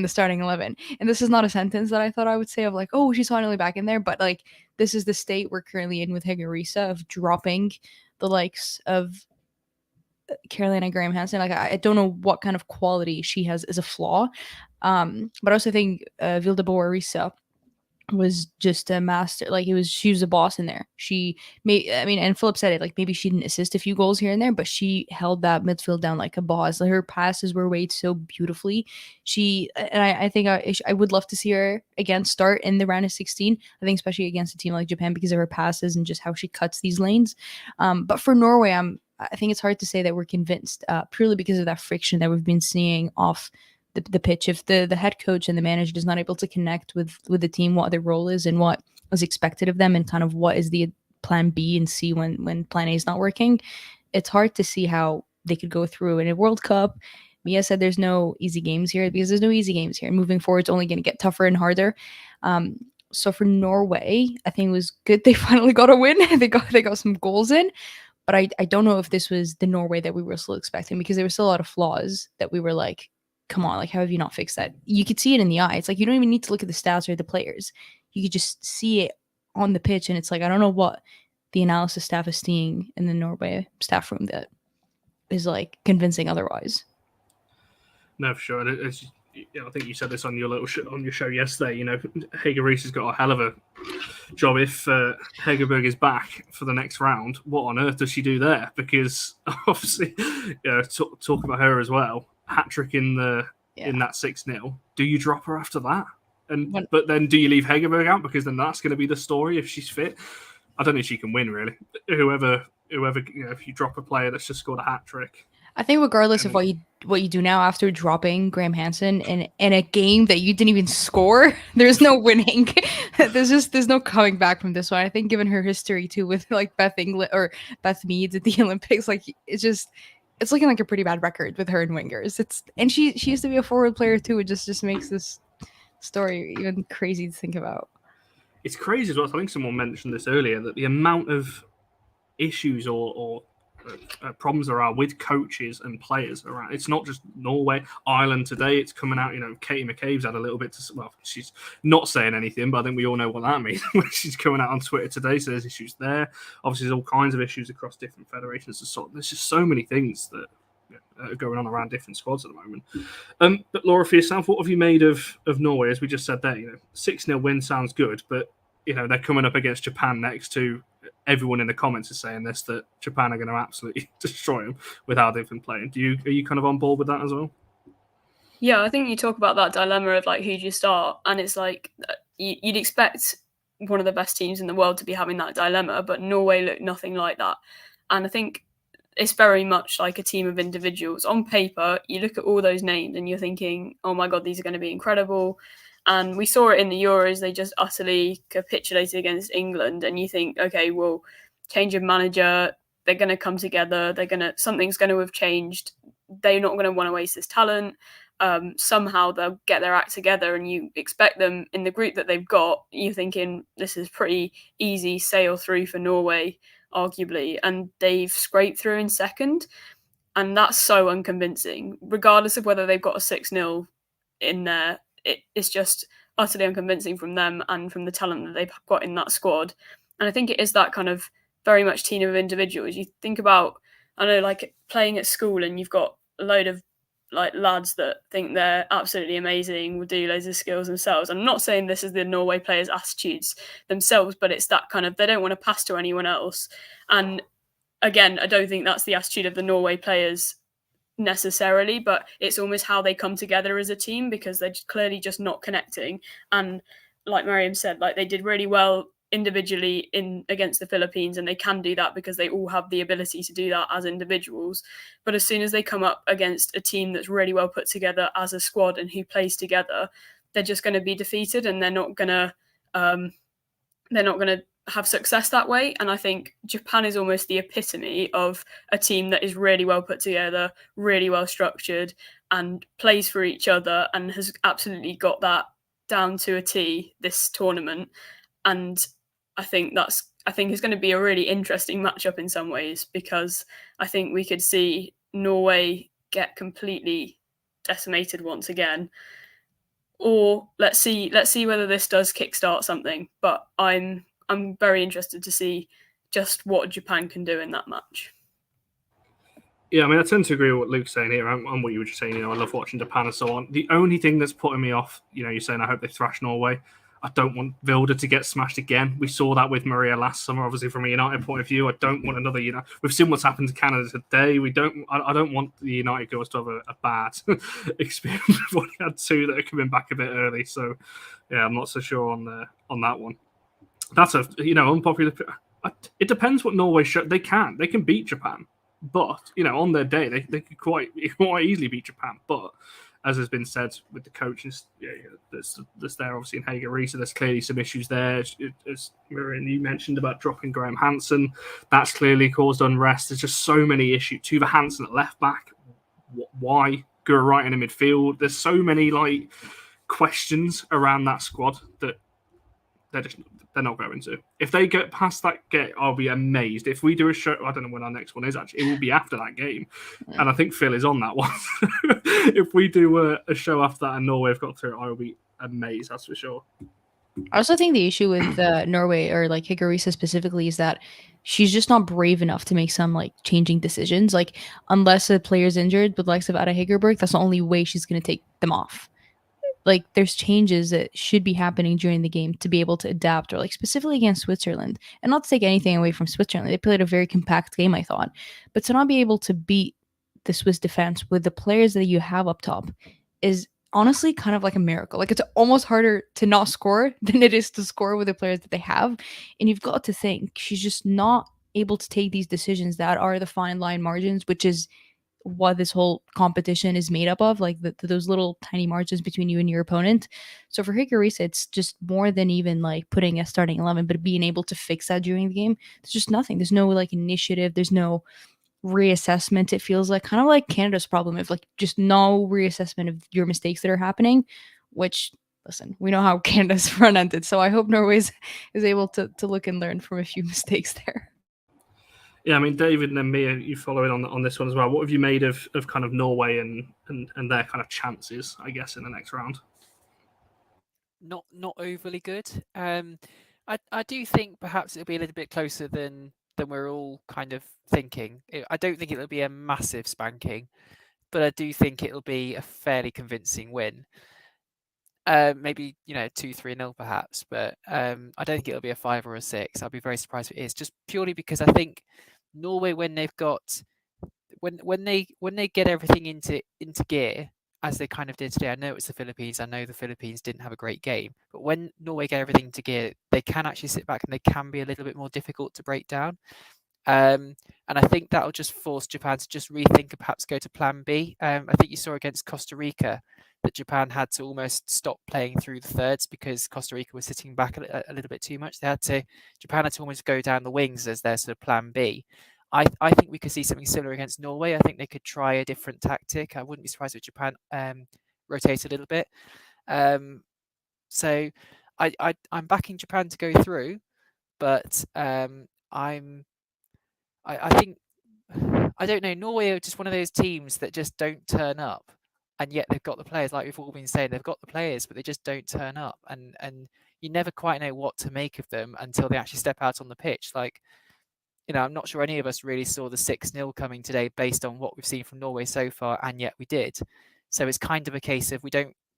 the starting 11. And this is not a sentence that I thought I would say of like, oh, she's finally back in there. But like, this is the state we're currently in with Hegerisa of dropping the likes of Caroline Graham Hansen. Like, I don't know what kind of quality she has as a flaw. But I also think Vilde Boerisa was just a master. Like she was a boss in there. She made, I mean, and Philip said it, like maybe she didn't assist a few goals here and there, but she held that midfield down like a boss. Like her passes were weighed so beautifully. I think I would love to see her again start in the round of 16. I think especially against a team like Japan because of her passes and just how she cuts these lanes. But for Norway, I think it's hard to say that we're convinced purely because of that friction that we've been seeing off the pitch. If the head coach and the manager is not able to connect with the team, what their role is and what is expected of them and kind of what is the plan B and C when plan A is not working, it's hard to see how they could go through. In a World Cup, Mia said there's no easy games here because there's no easy games here. Moving forward, it's only going to get tougher and harder. So for Norway, I think it was good they finally got a win. they got some goals in. But I don't know if this was the Norway that we were still expecting because there were still a lot of flaws that we were like, come on, like, how have you not fixed that? You could see it in the eye. It's like, you don't even need to look at the stats or the players. You could just see it on the pitch. And it's like, I don't know what the analysis staff is seeing in the Norway staff room that is like convincing otherwise. No, for sure. I think you said this on your on your show yesterday. You know, Hege Riis has got a hell of a job if Hegerberg is back for the next round. What on earth does she do there? Because obviously, talk about her as well. Hat trick in that 6-0. Do you drop her after that? But then do you leave Hegerberg out because then that's going to be the story if she's fit? I don't think she can win really. Whoever if you drop a player that's just scored a hat trick. I think regardless of what you do now after dropping Graham Hansen in a game that you didn't even score, there's no winning. there's no coming back from this one. I think given her history too with like Beth England or Beth Meads at the Olympics, like it's looking like a pretty bad record with her and wingers. And she used to be a forward player too. It just makes this story even crazy to think about. It's crazy as well. I think someone mentioned this earlier that the amount of issues or problems there are with coaches and players around. It's not just Norway, Ireland today. It's coming out. You know, Katie McCabe's had a little bit to. Well, she's not saying anything, but I think we all know what that means. When she's coming out on Twitter today, so there's issues there. Obviously, there's all kinds of issues across different federations. There's just so many things that are going on around different squads at the moment. But Laura, for yourself, what have you made of Norway? As we just said there, 6-0 win sounds good, but they're coming up against Japan next to. Everyone in the comments is saying this, that Japan are going to absolutely destroy them with how they've been playing. Are you kind of on board with that as well? Yeah, I think you talk about that dilemma of like who do you start, and it's like you'd expect one of the best teams in the world to be having that dilemma, but Norway looked nothing like that. And I think it's very much like a team of individuals. On paper, you look at all those names and you're thinking, oh my God, these are going to be incredible. And we saw it in the Euros. They just utterly capitulated against England. And you think, okay, well, change of manager, they're going to come together. Something's going to have changed. They're not going to want to waste this talent. Somehow they'll get their act together, and you expect them in the group that they've got. You're thinking this is pretty easy sail through for Norway, arguably, and they've scraped through in second. And that's so unconvincing, regardless of whether they've got a 6-0 in there. It's just utterly unconvincing from them and from the talent that they've got in that squad. And I think it is that kind of very much team of individuals. You think about, I know, like playing at school, and you've got a load of like lads that think they're absolutely amazing, will do loads of skills themselves. I'm not saying this is the Norway players' attitudes themselves, but it's that kind of, they don't want to pass to anyone else. And again, I don't think that's the attitude of the Norway players necessarily, but it's almost how they come together as a team, because they're clearly just not connecting. And like Mariam said, like they did really well individually against the Philippines, and they can do that because they all have the ability to do that as individuals. But as soon as they come up against a team that's really well put together as a squad and who plays together, they're just going to be defeated, and they're not going to have success that way. And I think Japan is almost the epitome of a team that is really well put together, really well structured, and plays for each other, and has absolutely got that down to a T this tournament. And I think it's going to be a really interesting matchup in some ways, because I think we could see Norway get completely decimated once again. Or let's see whether this does kickstart something. But I'm very interested to see just what Japan can do in that match. Yeah, I mean, I tend to agree with what Luke's saying here and what you were just saying. I love watching Japan and so on. The only thing that's putting me off, you're saying I hope they thrash Norway. I don't want Vilda to get smashed again. We saw that with Maria last summer, obviously from a United point of view. I don't want another, we've seen what's happened to Canada today. I don't want the United girls to have a bad experience. We've already had 2 that are coming back a bit early. So, yeah, I'm not so sure on that one. That's a, unpopular. It depends what Norway show. They can beat Japan, but, on their day, they could quite easily beat Japan. But as has been said with the coaches, there's there obviously in Hager Risa, there's clearly some issues there. As Miriam, you mentioned about dropping Graham Hansen, that's clearly caused unrest. There's just so many issues. Tuva Hansen at left back, why? Gura Wright in the midfield. There's so many questions around that squad that they're not going to. If they get past that gate, I'll be amazed. If we do a show, I don't know when our next one is actually. It will be after that game, and I think Phil is on that one. If we do a show after that and Norway have got through it, I will be amazed. That's for sure. I also think the issue with Norway, or Higuita specifically, is that she's just not brave enough to make some changing decisions. Unless a player's injured, with likes of Ada Hegerberg, that's the only way she's going to take them off. There's changes that should be happening during the game to be able to adapt, or specifically against Switzerland. And not to take anything away from Switzerland, they played a very compact game, I thought. But to not be able to beat the Swiss defense with the players that you have up top is honestly kind of like a miracle. It's almost harder to not score than it is to score with the players that they have. And you've got to think she's just not able to take these decisions that are the fine line margins, which is what this whole competition is made up of, those little tiny margins between you and your opponent. So for Higuita, it's just more than even putting a starting 11, but being able to fix that during the game. There's just nothing. There's no initiative. There's no reassessment. It feels kind of like Canada's problem of just no reassessment of your mistakes that are happening, which, listen, we know how Canada's front ended. So I hope Norway is able to look and learn from a few mistakes there. Yeah, I mean, David and then Mia, you following on this one as well. What have you made of kind of Norway and their kind of chances, I guess, in the next round? Not overly good. I do think perhaps it'll be a little bit closer than we're all kind of thinking. I don't think it'll be a massive spanking, but I do think it'll be a fairly convincing win. Maybe 2-3-0 perhaps, but I don't think it'll be a 5 or a 6. I'll be very surprised if it is, just purely because I think Norway, when they've got when they get everything into gear, as they kind of did today. I know it's the Philippines. I know the Philippines didn't have a great game, but when Norway get everything into gear, they can actually sit back and they can be a little bit more difficult to break down. And I think that'll just force Japan to just rethink and perhaps go to plan B. I think you saw against Costa Rica that Japan had to almost stop playing through the thirds because Costa Rica was sitting back a little bit too much. Japan had to almost go down the wings as their sort of plan B. I think we could see something similar against Norway. I think they could try a different tactic. I wouldn't be surprised if Japan rotate a little bit. So I'm backing Japan to go through, but I think, I don't know, Norway are just one of those teams that just don't turn up, and yet they've got the players, like we've all been saying, they've got the players, but they just don't turn up, and you never quite know what to make of them until they actually step out on the pitch. Like, I'm not sure any of us really saw the 6-0 coming today based on what we've seen from Norway so far, and yet we did. So it's kind of a case of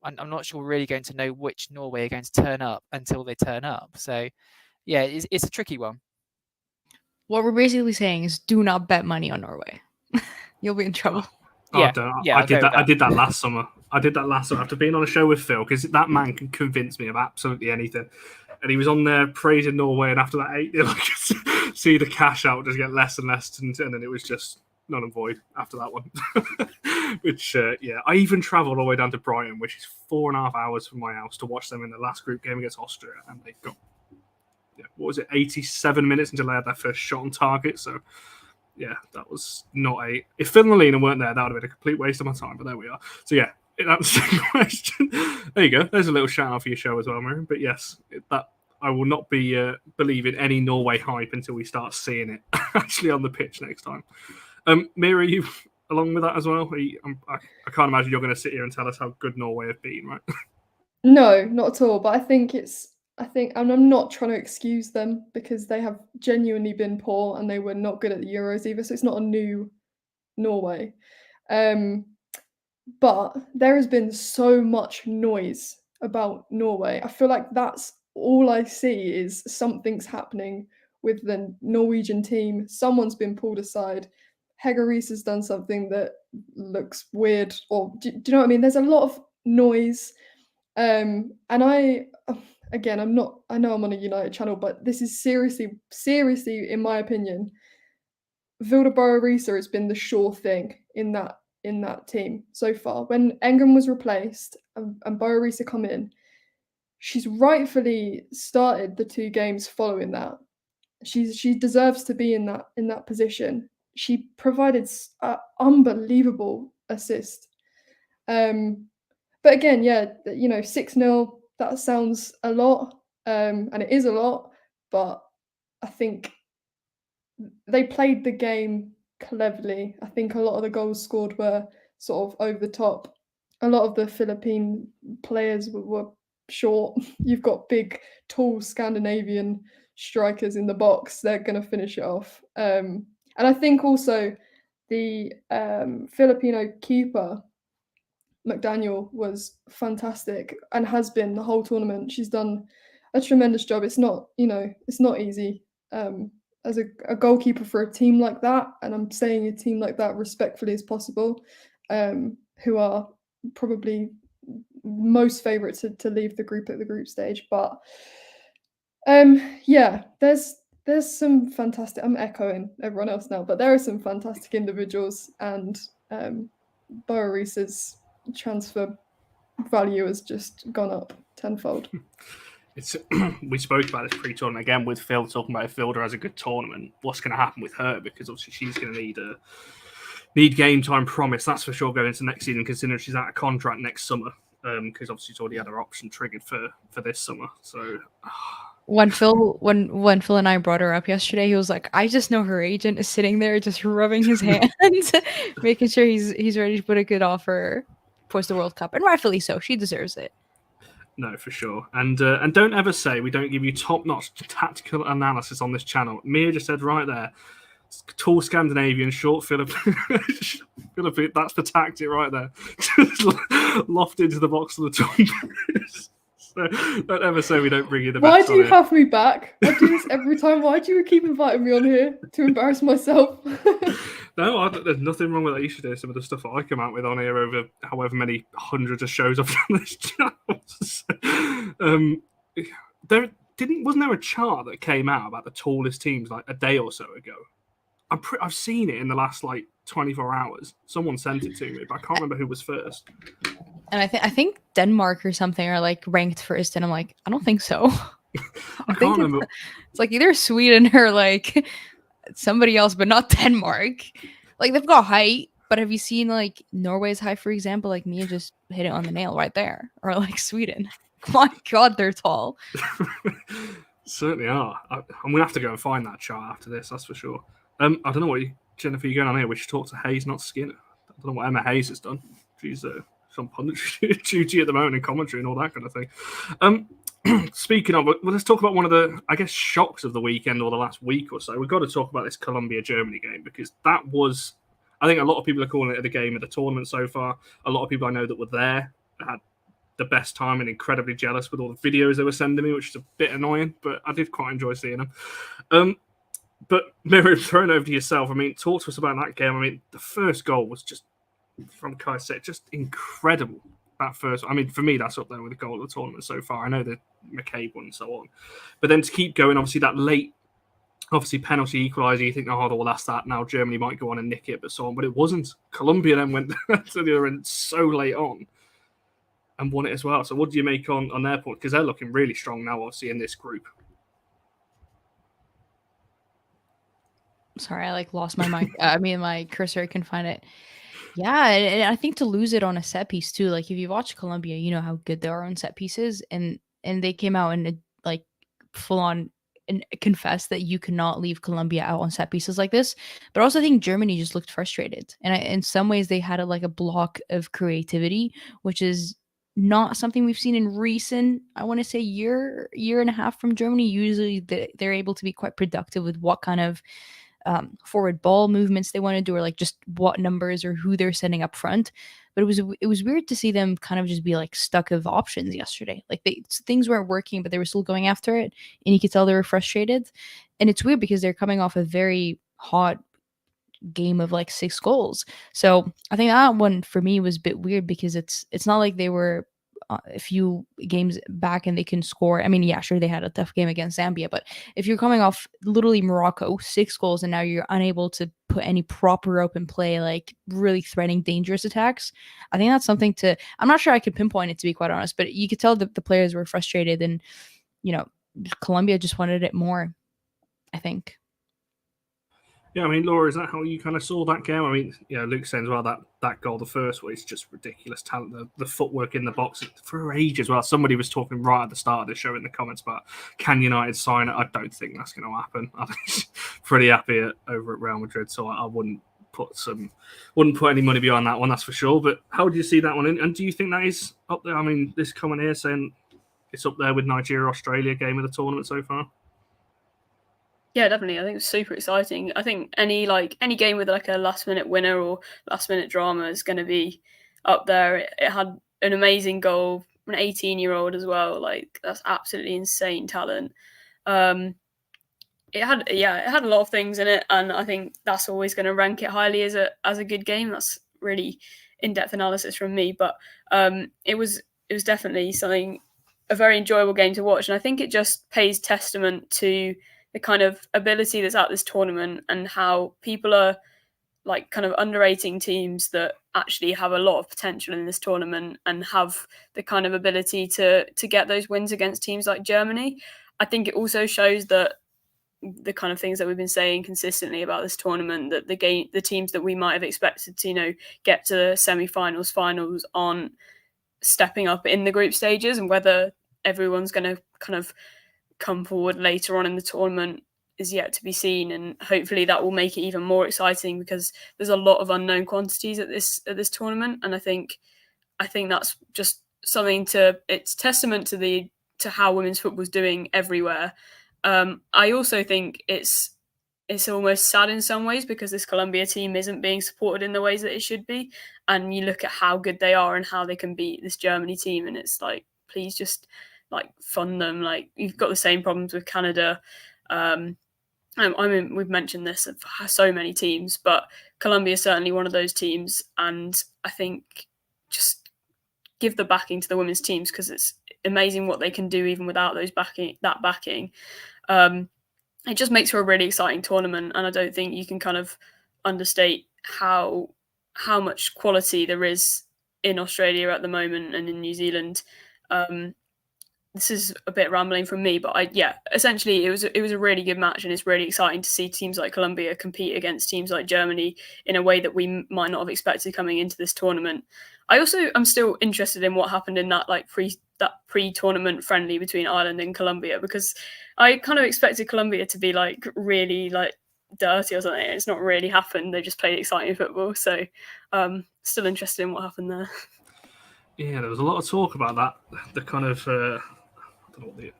I'm not sure we're really going to know which Norway are going to turn up until they turn up. So yeah, it's a tricky one. What we're basically saying is do not bet money on Norway. You'll be in trouble. I did that last summer. After being on a show with Phil, because that man can convince me of absolutely anything. And he was on there praising Norway, and after that 8-0, I could see the cash out just get less and less, and then it was just null and void after that one. Which, I even travelled all the way down to Brighton, which is 4.5 hours from my house, to watch them in the last group game against Austria, and they got 87 minutes until they had their first shot on target. So that was not if Phil and Alina weren't there, that would have been a complete waste of my time, but there we are. So it answers the question. There you go, there's a little shout out for your show as well, Miriam. But yes, that I will not be believing any Norway hype until we start seeing it actually on the pitch next time. Mira, are you along with that as well? I can't imagine you're going to sit here and tell us how good Norway have been, right? No, not at all, but I think and I'm not trying to excuse them, because they have genuinely been poor and they were not good at the Euros either, so it's not a new Norway. But there has been so much noise about Norway. I feel like that's all I see is something's happening with the Norwegian team. Someone's been pulled aside. Hege Riise has done something that looks weird, or do you know what I mean? There's a lot of noise. And again, I know I'm on a United channel, but this is seriously, in my opinion, Vilde Boro Riise has been the sure thing in that team so far. When Englad was replaced and Boro Riise come in, she's rightfully started the 2 games following that. She deserves to be in that position. She provided an unbelievable assist. But again, 6-0, that sounds a lot, and it is a lot, but I think they played the game cleverly. I think a lot of the goals scored were sort of over the top. A lot of the Philippine players were short. You've got big, tall Scandinavian strikers in the box. They're going to finish it off. And I think also the Filipino keeper, McDaniel, was fantastic and has been the whole tournament. She's done a tremendous job. It's not easy as a goalkeeper for a team like that, and I'm saying a team like that respectfully as possible, who are probably most favourite to leave the group at the group stage. But there's some fantastic, I'm echoing everyone else now, but there are some fantastic individuals, and Boro Riise's transfer value has just gone up tenfold. We spoke about this pre-tournament again with Phil, talking about if Vilde has a good tournament, what's going to happen with her, because obviously she's going to need game time promise, that's for sure, going into next season, considering she's out of contract next summer, because obviously she's already had her option triggered for this summer. So when Phil and I brought her up yesterday, he was like, I just know her agent is sitting there just rubbing his hands, making sure he's ready to put a good offer post the World Cup, and rightfully so. She deserves it. No, for sure. And don't ever say we don't give you top-notch tactical analysis on this channel. Mia just said right there, tall Scandinavian, short Philippine. That's the tactic right there. Just loft into the box of the top. So don't ever say we don't bring you the best. Why do you have me back? I do this every time. Why do you keep inviting me on here to embarrass myself? No, there's nothing wrong with that. You should hear some of the stuff I come out with on here over however many hundreds of shows I've done on this channel. Wasn't there a chart that came out about the tallest teams like a day or so ago? I've seen it in the last like 24 hours. Someone sent it to me, but I can't remember who was first. And I think Denmark or something are like ranked first, and I'm like, I don't think so. I can't remember. It's like either Sweden or like somebody else, but not Denmark. Like they've got height, but have you seen like Norway's height, for example? Like Mia just hit it on the nail right there. Or like Sweden. My God, they're tall. Certainly are. I'm gonna have to go and find that chart after this. That's for sure. I don't know what Jennifer, you're going on here. We should talk to Hayes, not Skinner. I don't know what Emma Hayes has done. She's on punditry duty at the moment in commentary and all that kind of thing. Speaking of, well, let's talk about one of the, I guess, shocks of the weekend or the last week or so. We've got to talk about this Colombia-Germany game because that was, I think a lot of people are calling it the game of the tournament so far. A lot of people I know that were there had the best time and incredibly jealous with all the videos they were sending me, which is a bit annoying, but I did quite enjoy seeing them. But Miriam, thrown over to yourself, I mean, talk to us about that game. I mean, the first goal was just, from Kai said, just incredible. That first, I mean, for me, that's up there with the goal of the tournament so far. I know the McCabe one and so on. But then to keep going, obviously, that late, penalty equaliser, you think, oh, well, that's that. Now Germany might go on and nick it, but so on. But it wasn't. Colombia then went to the other end so late on and won it as well. So what do you make on their point? Because they're looking really strong now, obviously, in this group. Sorry, I like lost my mic. My cursor. I couldn't find it. Yeah, and I think to lose it on a set piece too. Like if you watch Colombia, you know how good they are on set pieces, and they came out and like full on and confessed that you cannot leave Colombia out on set pieces like this. But also, I think Germany just looked frustrated, and in some ways they had a block of creativity, which is not something we've seen in recent, I want to say, year and a half from Germany. Usually they're able to be quite productive with what kind of forward ball movements they want to do, or like just what numbers or who they're sending up front. But it was weird to see them kind of just be like stuck of options yesterday. Like things weren't working, but they were still going after it, and you could tell they were frustrated. And it's weird because they're coming off a very hot game of like 6 goals. So I think that one for me was a bit weird because it's not like they were a few games back and they can score. I mean, yeah, sure, they had a tough game against Zambia, but if you're coming off literally Morocco, 6 goals, and now you're unable to put any proper open play, like really threatening dangerous attacks, I think that's something to, I'm not sure I could pinpoint it, to be quite honest, but you could tell that the players were frustrated, and, Colombia just wanted it more, I think. Yeah, I mean, Laura, is that how you kind of saw that game? I mean, Luke saying as well that goal, the first one, is just ridiculous talent. The footwork in the box for ages as well. Somebody was talking right at the start of the show in the comments about, can United sign it? I don't think that's going to happen. I'm pretty happy over at Real Madrid, so I wouldn't put any money behind that one, that's for sure. But how do you see that one? And do you think that is up there? I mean, this coming here saying it's up there with Nigeria, Australia game of the tournament so far? Yeah, definitely. I think it's super exciting. I think any game with like a last minute winner or last minute drama is going to be up there. It had an amazing goal, an 18-year-old as well. Like that's absolutely insane talent. It had a lot of things in it, and I think that's always going to rank it highly as a good game. That's really in-depth analysis from me, but it was definitely a very enjoyable game to watch, and I think it just pays testament to the kind of ability that's at this tournament and how people are like kind of underrating teams that actually have a lot of potential in this tournament and have the kind of ability to get those wins against teams like Germany. I think it also shows that the kind of things that we've been saying consistently about this tournament, that the teams that we might have expected to, get to semi-finals, finals, on stepping up in the group stages, and whether everyone's going to kind of come forward later on in the tournament is yet to be seen, and hopefully that will make it even more exciting because there's a lot of unknown quantities at this tournament, and I think that's just something it's testament to how women's football's doing everywhere. I also think it's almost sad in some ways because this Colombia team isn't being supported in the ways that it should be, and you look at how good they are and how they can beat this Germany team, and it's like, please just like fund them. Like you've got the same problems with Canada. I mean, we've mentioned this for so many teams, but Colombia is certainly one of those teams, and I think just give the backing to the women's teams because it's amazing what they can do even without that backing. it just makes for a really exciting tournament, and I don't think you can kind of understate how much quality there is in Australia at the moment and in New Zealand. This is a bit rambling from me, but essentially it was a really good match, and it's really exciting to see teams like Colombia compete against teams like Germany in a way that we might not have expected coming into this tournament. I also am still interested in what happened in that pre-tournament friendly between Ireland and Colombia, because I kind of expected Colombia to be like really like dirty or something. It's not really happened. They just played exciting football. So still interested in what happened there. Yeah, there was a lot of talk about that. The kind of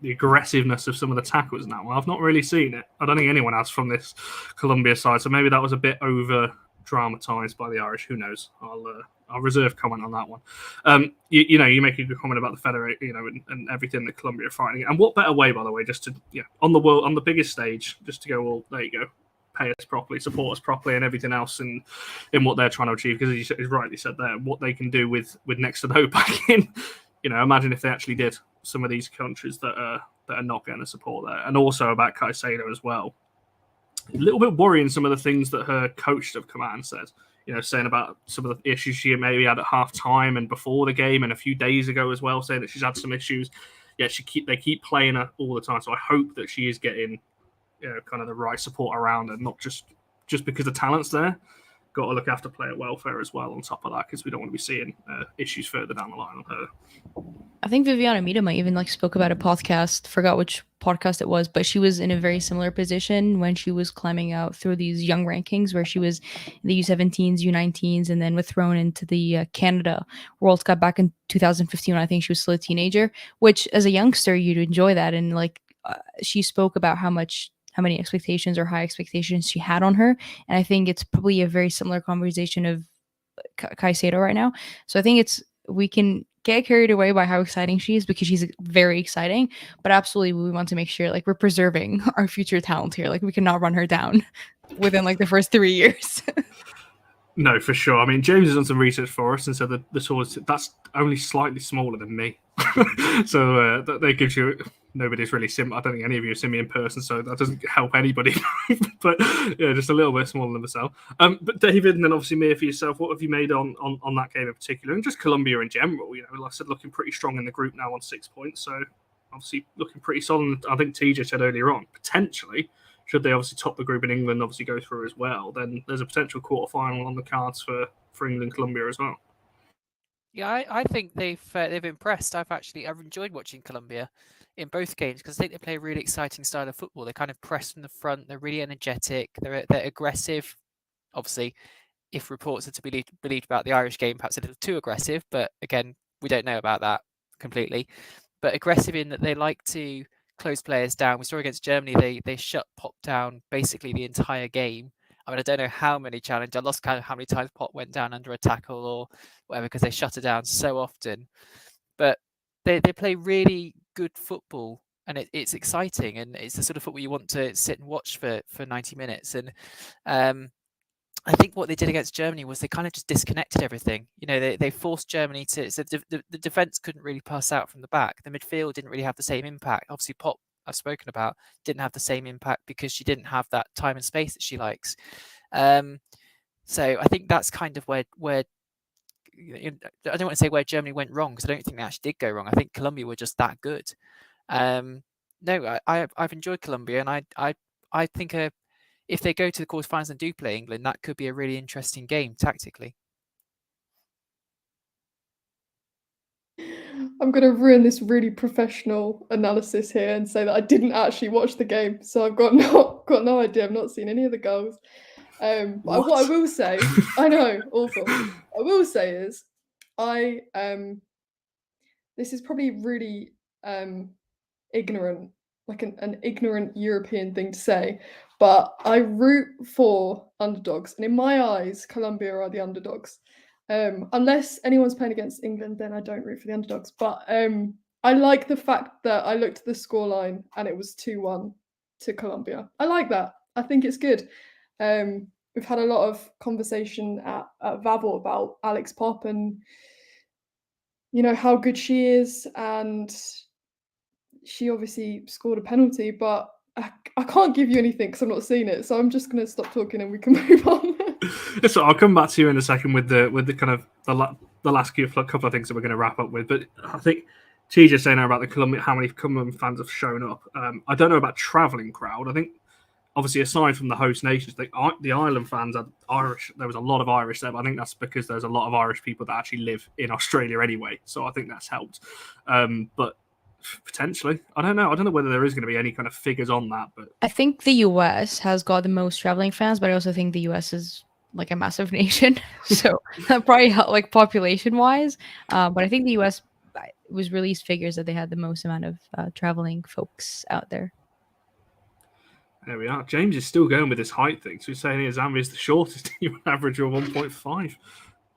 the aggressiveness of some of the tackles now. Well, I've not really seen it. I don't think anyone has from this Colombia side. So maybe that was a bit over dramatised by the Irish. Who knows? I'll reserve comment on that one. You make a good comment about the federation, and everything that Colombia are fighting. And what better way, by the way, just to on the biggest stage, just to go, well, there you go, pay us properly, support us properly, and everything else in what they're trying to achieve. Because as you rightly said there, what they can do with next to no backing. Imagine if they actually did some of these countries that are not getting the support there. And also about Caicedo as well. A little bit worrying some of the things that her coach have come out and said. Saying about some of the issues she maybe had at half time and before the game and a few days ago as well, saying that she's had some issues. Yeah, they keep playing her all the time. So I hope that she is getting kind of the right support around her, not just because the talent's there. Got to look after player welfare as well on top of that, because we don't want to be seeing issues further down the line on her. I think Viviana Mita might even spoke about a podcast, forgot which podcast it was, but she was in a very similar position when she was climbing out through these young rankings, where she was in the U17s, U19s, and then was thrown into the Canada World Cup back in 2015 when I think she was still a teenager, which as a youngster, you'd enjoy that. And she spoke about how many expectations or high expectations she had on her. And I think it's probably a very similar conversation of Caicedo right now. So I think we can get carried away by how exciting she is, because she's very exciting, but absolutely we want to make sure we're preserving our future talent here. We cannot run her down within the first 3 years. No, for sure. I mean, James has done some research for us and said that the tours, that's only slightly smaller than me. So that gives you, nobody's really I don't think any of you have seen me in person, so that doesn't help anybody. But yeah, just a little bit smaller than myself. But David, and then obviously Mia, for yourself, what have you made on that game in particular, and just Colombia in general? Like I said, looking pretty strong in the group now on 6 points, so obviously looking pretty solid. I think TJ said earlier on, potentially, should they obviously top the group in England, obviously go through as well, then there's a potential quarterfinal on the cards for England, Colombia as well. Yeah, I think they've impressed. I've enjoyed watching Colombia in both games, because I think they play a really exciting style of football. They kind of press from the front. They're really energetic. They're aggressive. Obviously, if reports are to be believed about the Irish game, perhaps a little too aggressive. But again, we don't know about that completely. But aggressive in that they like to close players down. We saw against Germany, they shut Pop down basically the entire game. I mean, I don't know how many challenges. I lost count of how many times Pop went down under a tackle or whatever, because they shut her down so often. But they play really good football, and it's exciting, and it's the sort of football you want to sit and watch for 90 minutes. And I think what they did against Germany was they kind of just disconnected everything. They forced Germany to. So the defense couldn't really pass out from the back. The midfield didn't really have the same impact. Obviously, Pop, I've spoken about, didn't have the same impact because she didn't have that time and space that she likes. So I think that's kind of where I don't want to say where Germany went wrong, because I don't think they actually did go wrong. I think Colombia were just that good. No, I've enjoyed Colombia, and I think if they go to the quarterfinals and do play England, that could be a really interesting game tactically. I'm going to ruin this really professional analysis here and say that I didn't actually watch the game, so I've got no idea. I've not seen any of the goals. What I will say, I know, awful. I will say is, this is probably really ignorant, like an ignorant European thing to say, but I root for underdogs, and in my eyes, Colombia are the underdogs. Unless anyone's playing against England, then I don't root for the underdogs. But I like the fact that I looked at the scoreline and it was 2-1 to Colombia. I like that. I think it's good. We've had a lot of conversation at Vavel about Alex Pop and how good she is, and she obviously scored a penalty, but I can't give you anything because I've not seen it, so I'm just going to stop talking and we can move on. So I'll come back to you in a second with the kind of the last couple of things that we're going to wrap up with. But I think TJ saying about the Colombia, how many Colombian fans have shown up. I don't know about travelling crowd. I think obviously aside from the host nations, the island fans are Irish. There was a lot of Irish there, but I think that's because there's a lot of Irish people that actually live in Australia anyway. So I think that's helped. But potentially, I don't know whether there is going to be any kind of figures on that. But I think the US has got the most traveling fans, but I also think the US is like a massive nation, so that probably helped, like population wise. But I think the US was released figures that they had the most amount of traveling folks out there. There we are. James is still going with his height thing. So he's saying here Zambia is the shortest team, average of 1.5.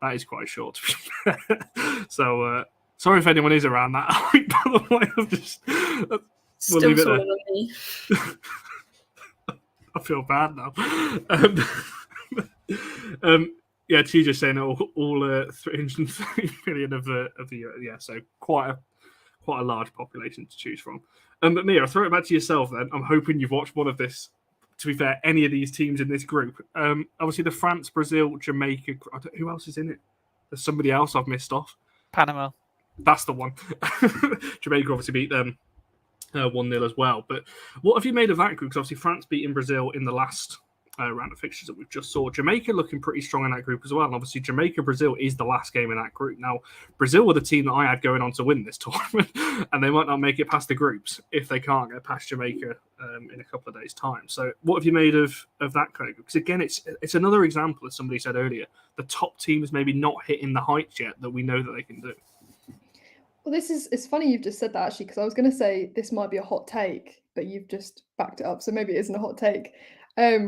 That is quite short, to be fair. So sorry if anyone is around that height. By the way, I'm just Still leave it taller there. than me. I feel bad now. Yeah, TJ saying all 330 million of the yeah, so quite a large population to choose from. But Mia, I'll throw it back to yourself then. I'm hoping you've watched one of this. To be fair, any of these teams in this group. Obviously the France, Brazil, Jamaica. Who else is in it? There's somebody else I've missed off. Panama. That's the one. Jamaica obviously beat them 1-0 as well. But what have you made of that group? Because obviously France beating Brazil in the last round of fixtures that we've just saw. Jamaica looking pretty strong in that group as well. And obviously Jamaica-Brazil is the last game in that group. Now, Brazil were the team that I had going on to win this tournament, and they might not make it past the groups if they can't get past Jamaica in a couple of days' time. So what have you made of that kind of group? Because again, it's another example, as somebody said earlier, the top teams maybe not hitting the heights yet that we know that they can do. Well, it's funny you've just said that, actually, because I was going to say this might be a hot take, but you've just backed it up, so maybe it isn't a hot take.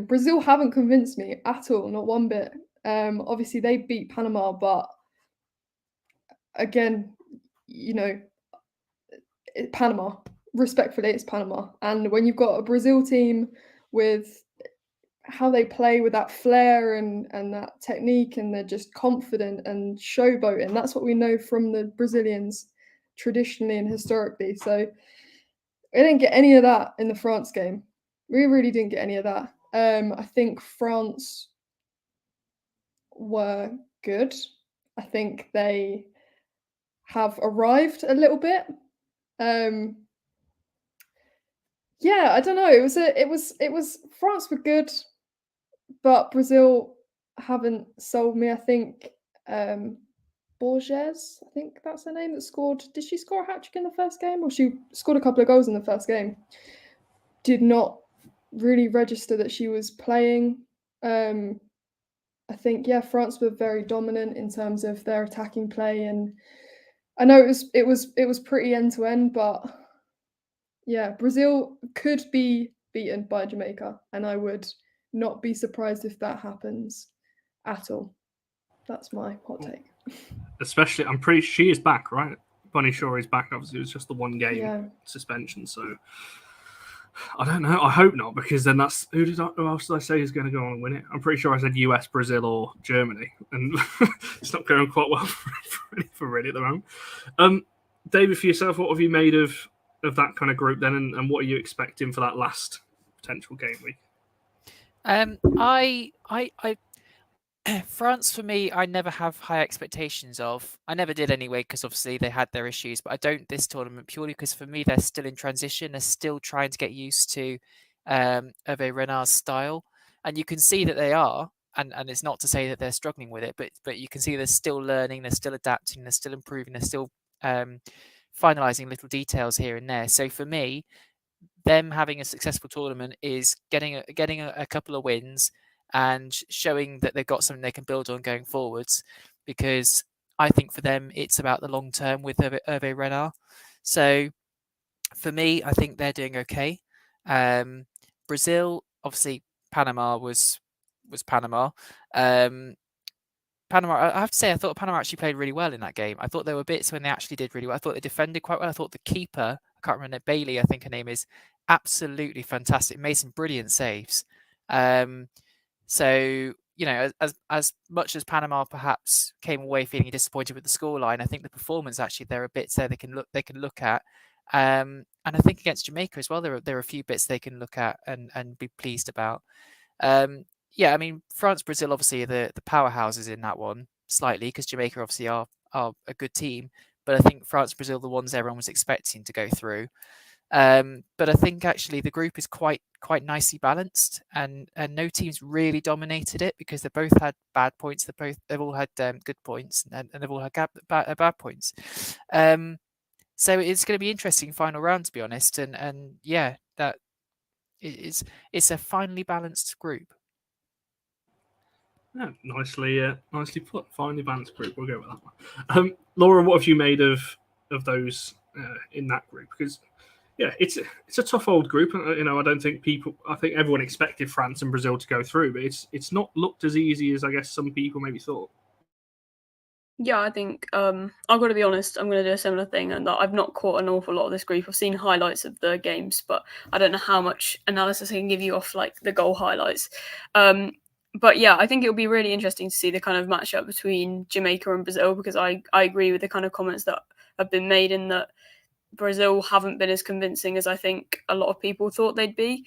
Brazil haven't convinced me at all, not one bit. Obviously, they beat Panama, but again, Panama. Respectfully, it's Panama. And when you've got a Brazil team with how they play with that flair and that technique, and they're just confident and showboating, that's what we know from the Brazilians traditionally and historically. So we didn't get any of that in the France game. We really didn't get any of that. I think France were good. I think they have arrived a little bit. Yeah, I don't know. It was France were good, but Brazil haven't sold me. I think Borges, I think that's her name, that scored. Did she score a hat-trick in the first game? Or she scored a couple of goals in the first game. Did not really register that she was playing. I think, yeah, France were very dominant in terms of their attacking play, and I know it was pretty end to end, but yeah, Brazil could be beaten by Jamaica, and I would not be surprised if that happens at all. That's my hot take. Especially, I'm pretty sure she is back, right? Bunny Shaw is back. Obviously, it was just the one game suspension, so I don't know. I hope not, because then that's who else did I say is going to go on and win it? I'm pretty sure I said US, Brazil, or Germany, and it's not going quite well for really at the moment. David, for yourself, what have you made of that kind of group then, and what are you expecting for that last potential game week? France, for me, I never have high expectations of. I never did anyway, because obviously they had their issues, but I don't this tournament purely because for me they're still in transition. They're still trying to get used to Hervé Renard's style, and you can see that they are. And it's not to say that they're struggling with it, but you can see they're still learning, they're still adapting, they're still improving, they're still finalizing little details here and there. So for me, them having a successful tournament is getting a couple of wins and showing that they've got something they can build on going forwards, because I think for them it's about the long term with Hervé Renard. So for me, I think they're doing okay. Brazil, obviously, Panama was Panama. Panama, I have to say, I thought Panama actually played really well in that game. I thought there were bits when they actually did really well. I thought they defended quite well. I thought the keeper, I can't remember, Bailey, I think her name is, absolutely fantastic. Made some brilliant saves. So, as much as Panama perhaps came away feeling disappointed with the scoreline, I think the performance actually, there are bits there they can look at. And I think against Jamaica as well, there are a few bits they can look at and be pleased about. Yeah, I mean, France, Brazil obviously are the powerhouses in that one slightly, because Jamaica obviously are a good team, but I think France, Brazil, the ones everyone was expecting to go through. But I think actually the group is quite nicely balanced, and no teams really dominated it, because they both had bad points. They've all had good points, and they've all had bad points. So it's going to be interesting final round, to be honest. And yeah, that it's a finely balanced group. Yeah, nicely put. Finely balanced group. We'll go with that one. Laura, what have you made of those in that group? Because yeah, it's a tough old group. You know, I think everyone expected France and Brazil to go through, but it's not looked as easy as I guess some people maybe thought. Yeah, I think I've got to be honest, I'm going to do a similar thing, and that I've not caught an awful lot of this group. I've seen highlights of the games, but I don't know how much analysis I can give you off like the goal highlights. But yeah, I think it'll be really interesting to see the kind of matchup between Jamaica and Brazil, because I agree with the kind of comments that have been made in that Brazil haven't been as convincing as I think a lot of people thought they'd be.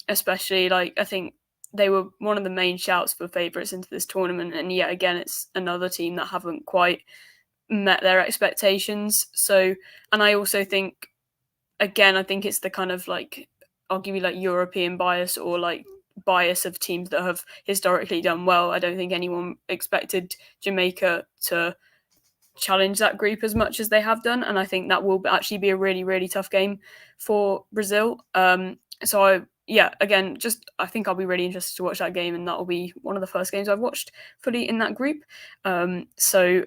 Especially like I think they were one of the main shouts for favourites into this tournament, and yet again it's another team that haven't quite met their expectations. So, and I also think, again, I think it's the kind of like, I'll give you like European bias, or like bias of teams that have historically done well. I don't think anyone expected Jamaica to challenge that group as much as they have done, and I think that will actually be a really, really tough game for Brazil. Again, I think I'll be really interested to watch that game, and that will be one of the first games I've watched fully in that group. So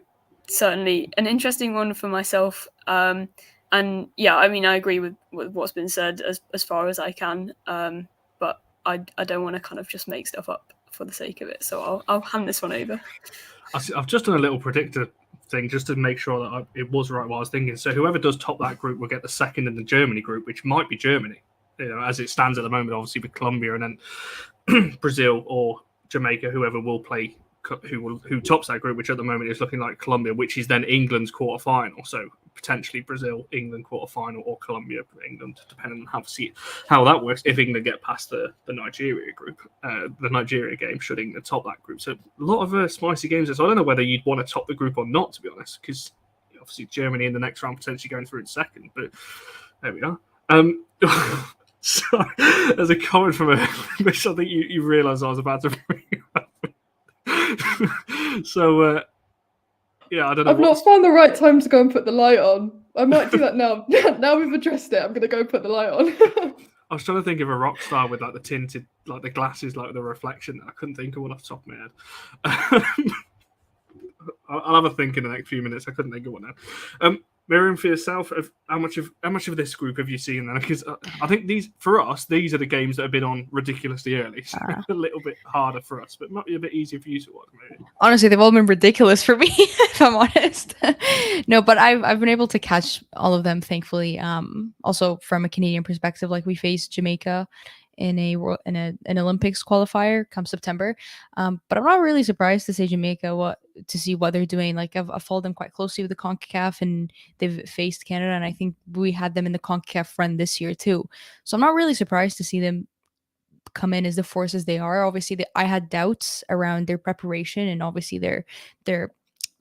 certainly an interesting one for myself. And yeah, I mean, I agree with what's been said as far as I can, but I don't want to kind of just make stuff up for the sake of it. So I'll hand this one over. I've just done a little predictor thing just to make sure that it was right what I was thinking. So whoever does top that group will get the second in the Germany group, which might be Germany. You know, as it stands at the moment, obviously with Colombia and then Brazil or Jamaica, whoever will play, who tops that group, which at the moment is looking like Colombia, which is then England's quarterfinal. So potentially Brazil, England quarterfinal, or Colombia, England, depending on how that works. If England get past the Nigeria group, the Nigeria game, should England top that group. So a lot of spicy games. So I don't know whether you'd want to top the group or not, to be honest, because obviously Germany in the next round potentially going through in second. But there we are. So there's a comment from which I think you realised I was about to bring up. So yeah, I don't know. I've not found the right time to go and put the light on. I might do that now. Now we've addressed it, I'm going to go put the light on. I was trying to think of a rock star with like the tinted, like the glasses, like the reflection. I couldn't think of one off the top of my head. I'll have a think in the next few minutes. I couldn't think of one now. Miriam, for yourself, how much of this group have you seen then? Because I think these are the games that have been on ridiculously early. So a little bit harder for us, but might be a bit easier for you to watch. Maybe. Honestly, they've all been ridiculous for me, if I'm honest. No, but I've been able to catch all of them, thankfully. Also from a Canadian perspective, like we faced Jamaica in an Olympics qualifier come September. But I'm not really surprised to see Jamaica to see what they're doing. Like I've followed them quite closely with the CONCACAF, and they've faced Canada, and I think we had them in the CONCACAF run this year too. So I'm not really surprised to see them come in as the forces they are. Obviously, I had doubts around their preparation and obviously their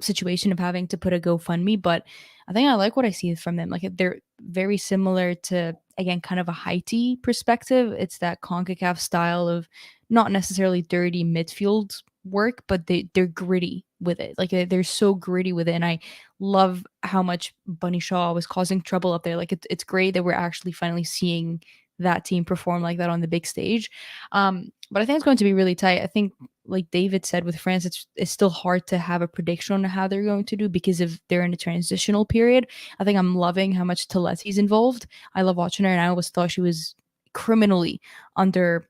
situation of having to put a GoFundMe, but I think I like what I see from them. Like they're very similar to, again, kind of a Haiti perspective. It's that CONCACAF style of not necessarily dirty midfield work, but they're gritty with it. Like they're so gritty with it, and I love how much Bunny Shaw was causing trouble up there. Like it's great that we're actually finally seeing that team perform like that on the big stage. But I think it's going to be really tight. I think, like David said, with France, it's still hard to have a prediction on how they're going to do because they're in a transitional period. I think I'm loving how much Toleti's involved. I love watching her, and I always thought she was criminally underworked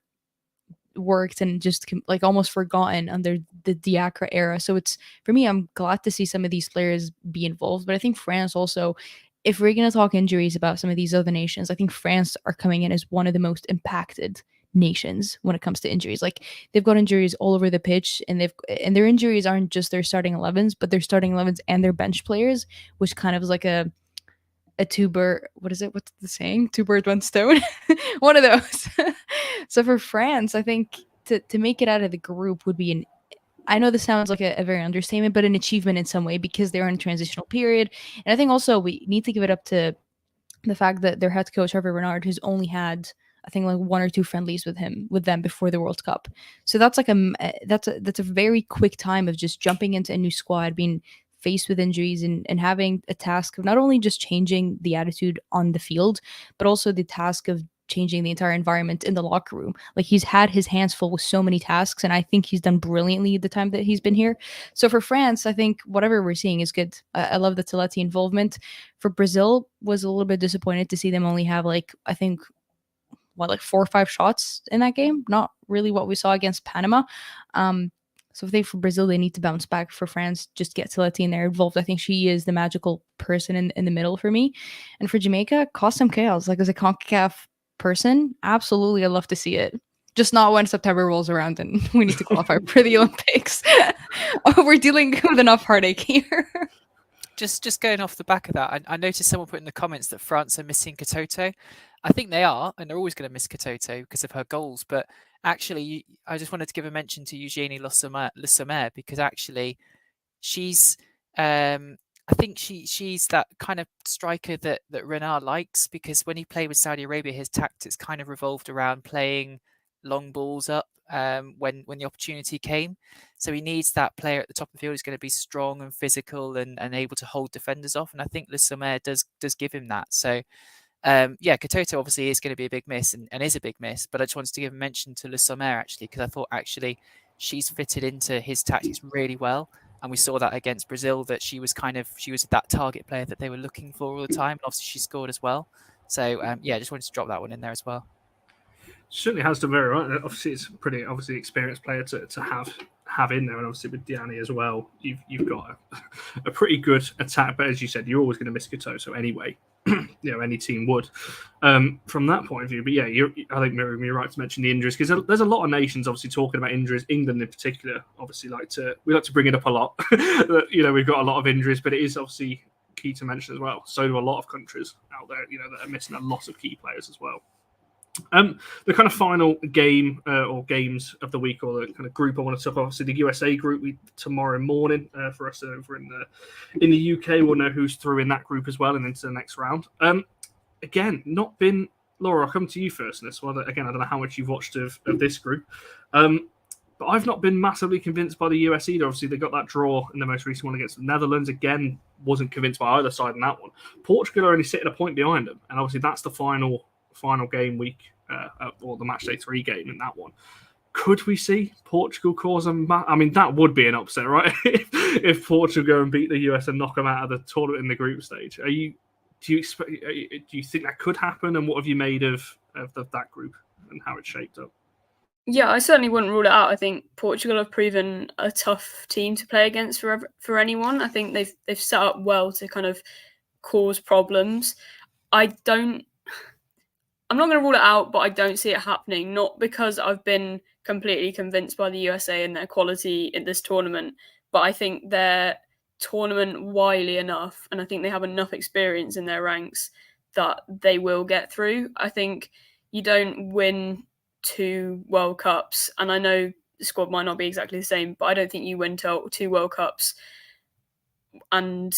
and just like almost forgotten under the Diacre era. So it's, for me, I'm glad to see some of these players be involved. But I think France also, if we're going to talk injuries about some of these other nations, I think France are coming in as one of the most impacted nations when it comes to injuries. Like they've got injuries all over the pitch, and their injuries aren't just their starting 11s, but their starting 11s and their bench players, which kind of is like a a what is it? What's the saying? Two birds, one stone. One of those. So for France, I think to make it out of the group would be I know this sounds like a very understatement, but an achievement in some way because they're in a transitional period. And I think also we need to give it up to the fact that their head coach, Hervé Renard, who's only had, I think, like 1 or 2 friendlies with them before the World Cup. So that's like that's a very quick time of just jumping into a new squad, being faced with injuries and having a task of not only just changing the attitude on the field, but also the task of changing the entire environment in the locker room. Like he's had his hands full with so many tasks, and I think he's done brilliantly the time that he's been here. So for France, I think whatever we're seeing is good. I love the Taletti involvement. For Brazil, was a little bit disappointed to see them only have like I think like 4 or 5 shots in that game. Not really what we saw against Panama. So I think for Brazil, they need to bounce back. For France, just get Taletti in there involved. I think she is the magical person in the middle for me. And for Jamaica, cause some chaos. Like as a CONCACAF person, absolutely, I love to see it. Just not when September rolls around and we need to qualify for the Olympics. We're dealing with enough heartache here. Just going off the back of that, I noticed someone put in the comments that France are missing Katoto. I think they are, and they're always going to miss Katoto because of her goals. But actually, I just wanted to give a mention to Eugénie Le Sommer because actually, she's I think she's that kind of striker that Renard likes, because when he played with Saudi Arabia, his tactics kind of revolved around playing long balls up when the opportunity came. So he needs that player at the top of the field who's going to be strong and physical and able to hold defenders off. And I think Le Sommer does give him that. So Katoto obviously is going to be a big miss and is a big miss. But I just wanted to give a mention to Le Sommer actually, because I thought actually she's fitted into his tactics really well. And we saw that against Brazil, that she was that target player that they were looking for all the time. And obviously she scored as well. So I just wanted to drop that one in there as well. Certainly has done very right. Obviously, it's a pretty experienced player to have in there, and obviously with Diani as well, you've got a pretty good attack. But as you said, you're always going to miss Katoto anyway. Any team would from that point of view. But I think Miriam, you're right to mention the injuries, because there's a lot of nations obviously talking about injuries. England in particular, obviously, we like to bring it up a lot. We've got a lot of injuries, but it is obviously key to mention as well. So do a lot of countries out there, that are missing a lot of key players as well. The kind of final game or games of the week, or the kind of group I want to talk about, obviously the USA group, tomorrow morning for us over in the UK, we'll know who's through in that group as well and into the next round. Again, not been, Laura, I'll come to you first in this one. Again, I don't know how much you've watched of this group, but I've not been massively convinced by the US either. Obviously, they got that draw in the most recent one against the Netherlands. Again, wasn't convinced by either side in that one. Portugal are only sitting a point behind them, and obviously that's the final game week, or the match day 3 game in that one. Could we see Portugal cause I mean, that would be an upset, right? if Portugal go and beat the US and knock them out of the tournament in the group stage. Do you think that could happen? And what have you made of that group and how it's shaped up? Yeah, I certainly wouldn't rule it out. I think Portugal have proven a tough team to play against for anyone. I think they've set up well to kind of cause problems. I'm not going to rule it out, but I don't see it happening. Not because I've been completely convinced by the USA and their quality in this tournament, but I think they're tournament wily enough, and I think they have enough experience in their ranks that they will get through. I think you don't win 2 World Cups, and I know the squad might not be exactly the same, but I don't think you win 2 World Cups and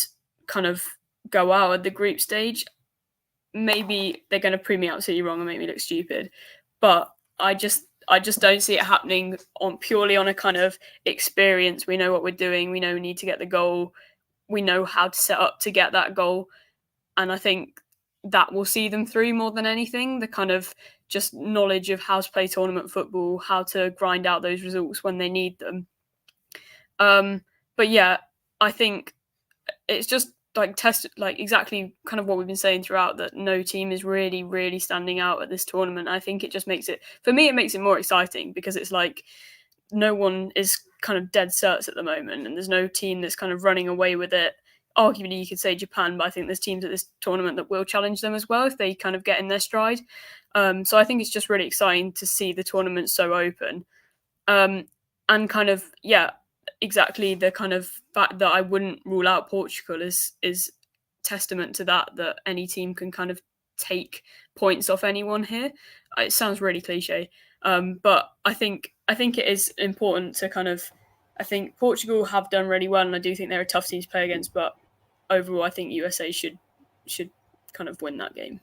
kind of go out at the group stage. Maybe they're going to prove me absolutely wrong and make me look stupid, but I just don't see it happening purely on a kind of experience. We know what we're doing. We know we need to get the goal. We know how to set up to get that goal, and I think that will see them through more than anything. The kind of just knowledge of how to play tournament football, how to grind out those results when they need them. But yeah, I think it's just exactly kind of what we've been saying throughout, that no team is really, really standing out at this tournament. I think it just makes it more exciting, because it's like no one is kind of dead certs at the moment, and there's no team that's kind of running away with it. Arguably, you could say Japan, but I think there's teams at this tournament that will challenge them as well if they kind of get in their stride. So I think it's just really exciting to see the tournament so open. And kind of, exactly the kind of fact that I wouldn't rule out Portugal is testament to that any team can kind of take points off anyone here. It sounds really cliche, but I think it is important to kind of. I think Portugal have done really well, and I do think they're a tough team to play against. But overall, I think USA should kind of win that game.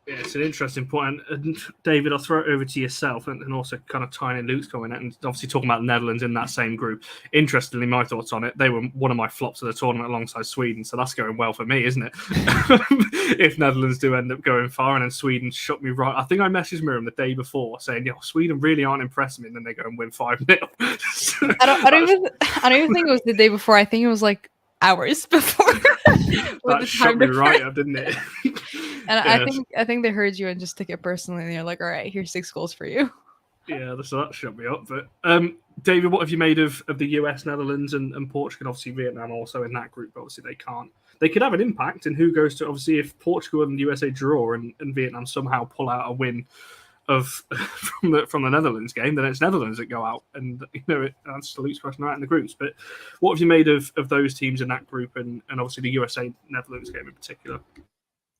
Yeah, it's an interesting point. And David, I'll throw it over to yourself and also kind of tying in Luke's comment and obviously talking about the Netherlands in that same group. Interestingly, my thoughts on it, they were one of my flops of the tournament alongside Sweden, so that's going well for me, isn't it? If Netherlands do end up going far, and then Sweden shut me right. I think I messaged Miriam the day before saying, Sweden really aren't impressing me, and then they go and win 5-0. I don't even think it was the day before. I think it was like hours before. That shut me right up, didn't it? And yes. I think they heard you and just took it personally, and they're like, all right, here's 6 goals for you. Yeah, so that shut me up. But David, what have you made of the US, Netherlands, and Portugal? Obviously, Vietnam also in that group, but obviously they can't. They could have an impact in who goes to, obviously, if Portugal and the USA draw and Vietnam somehow pull out a win from the Netherlands game, then it's Netherlands that go out. And, it answers Luke's question right in the groups. But what have you made of those teams in that group and obviously the USA-Netherlands game in particular?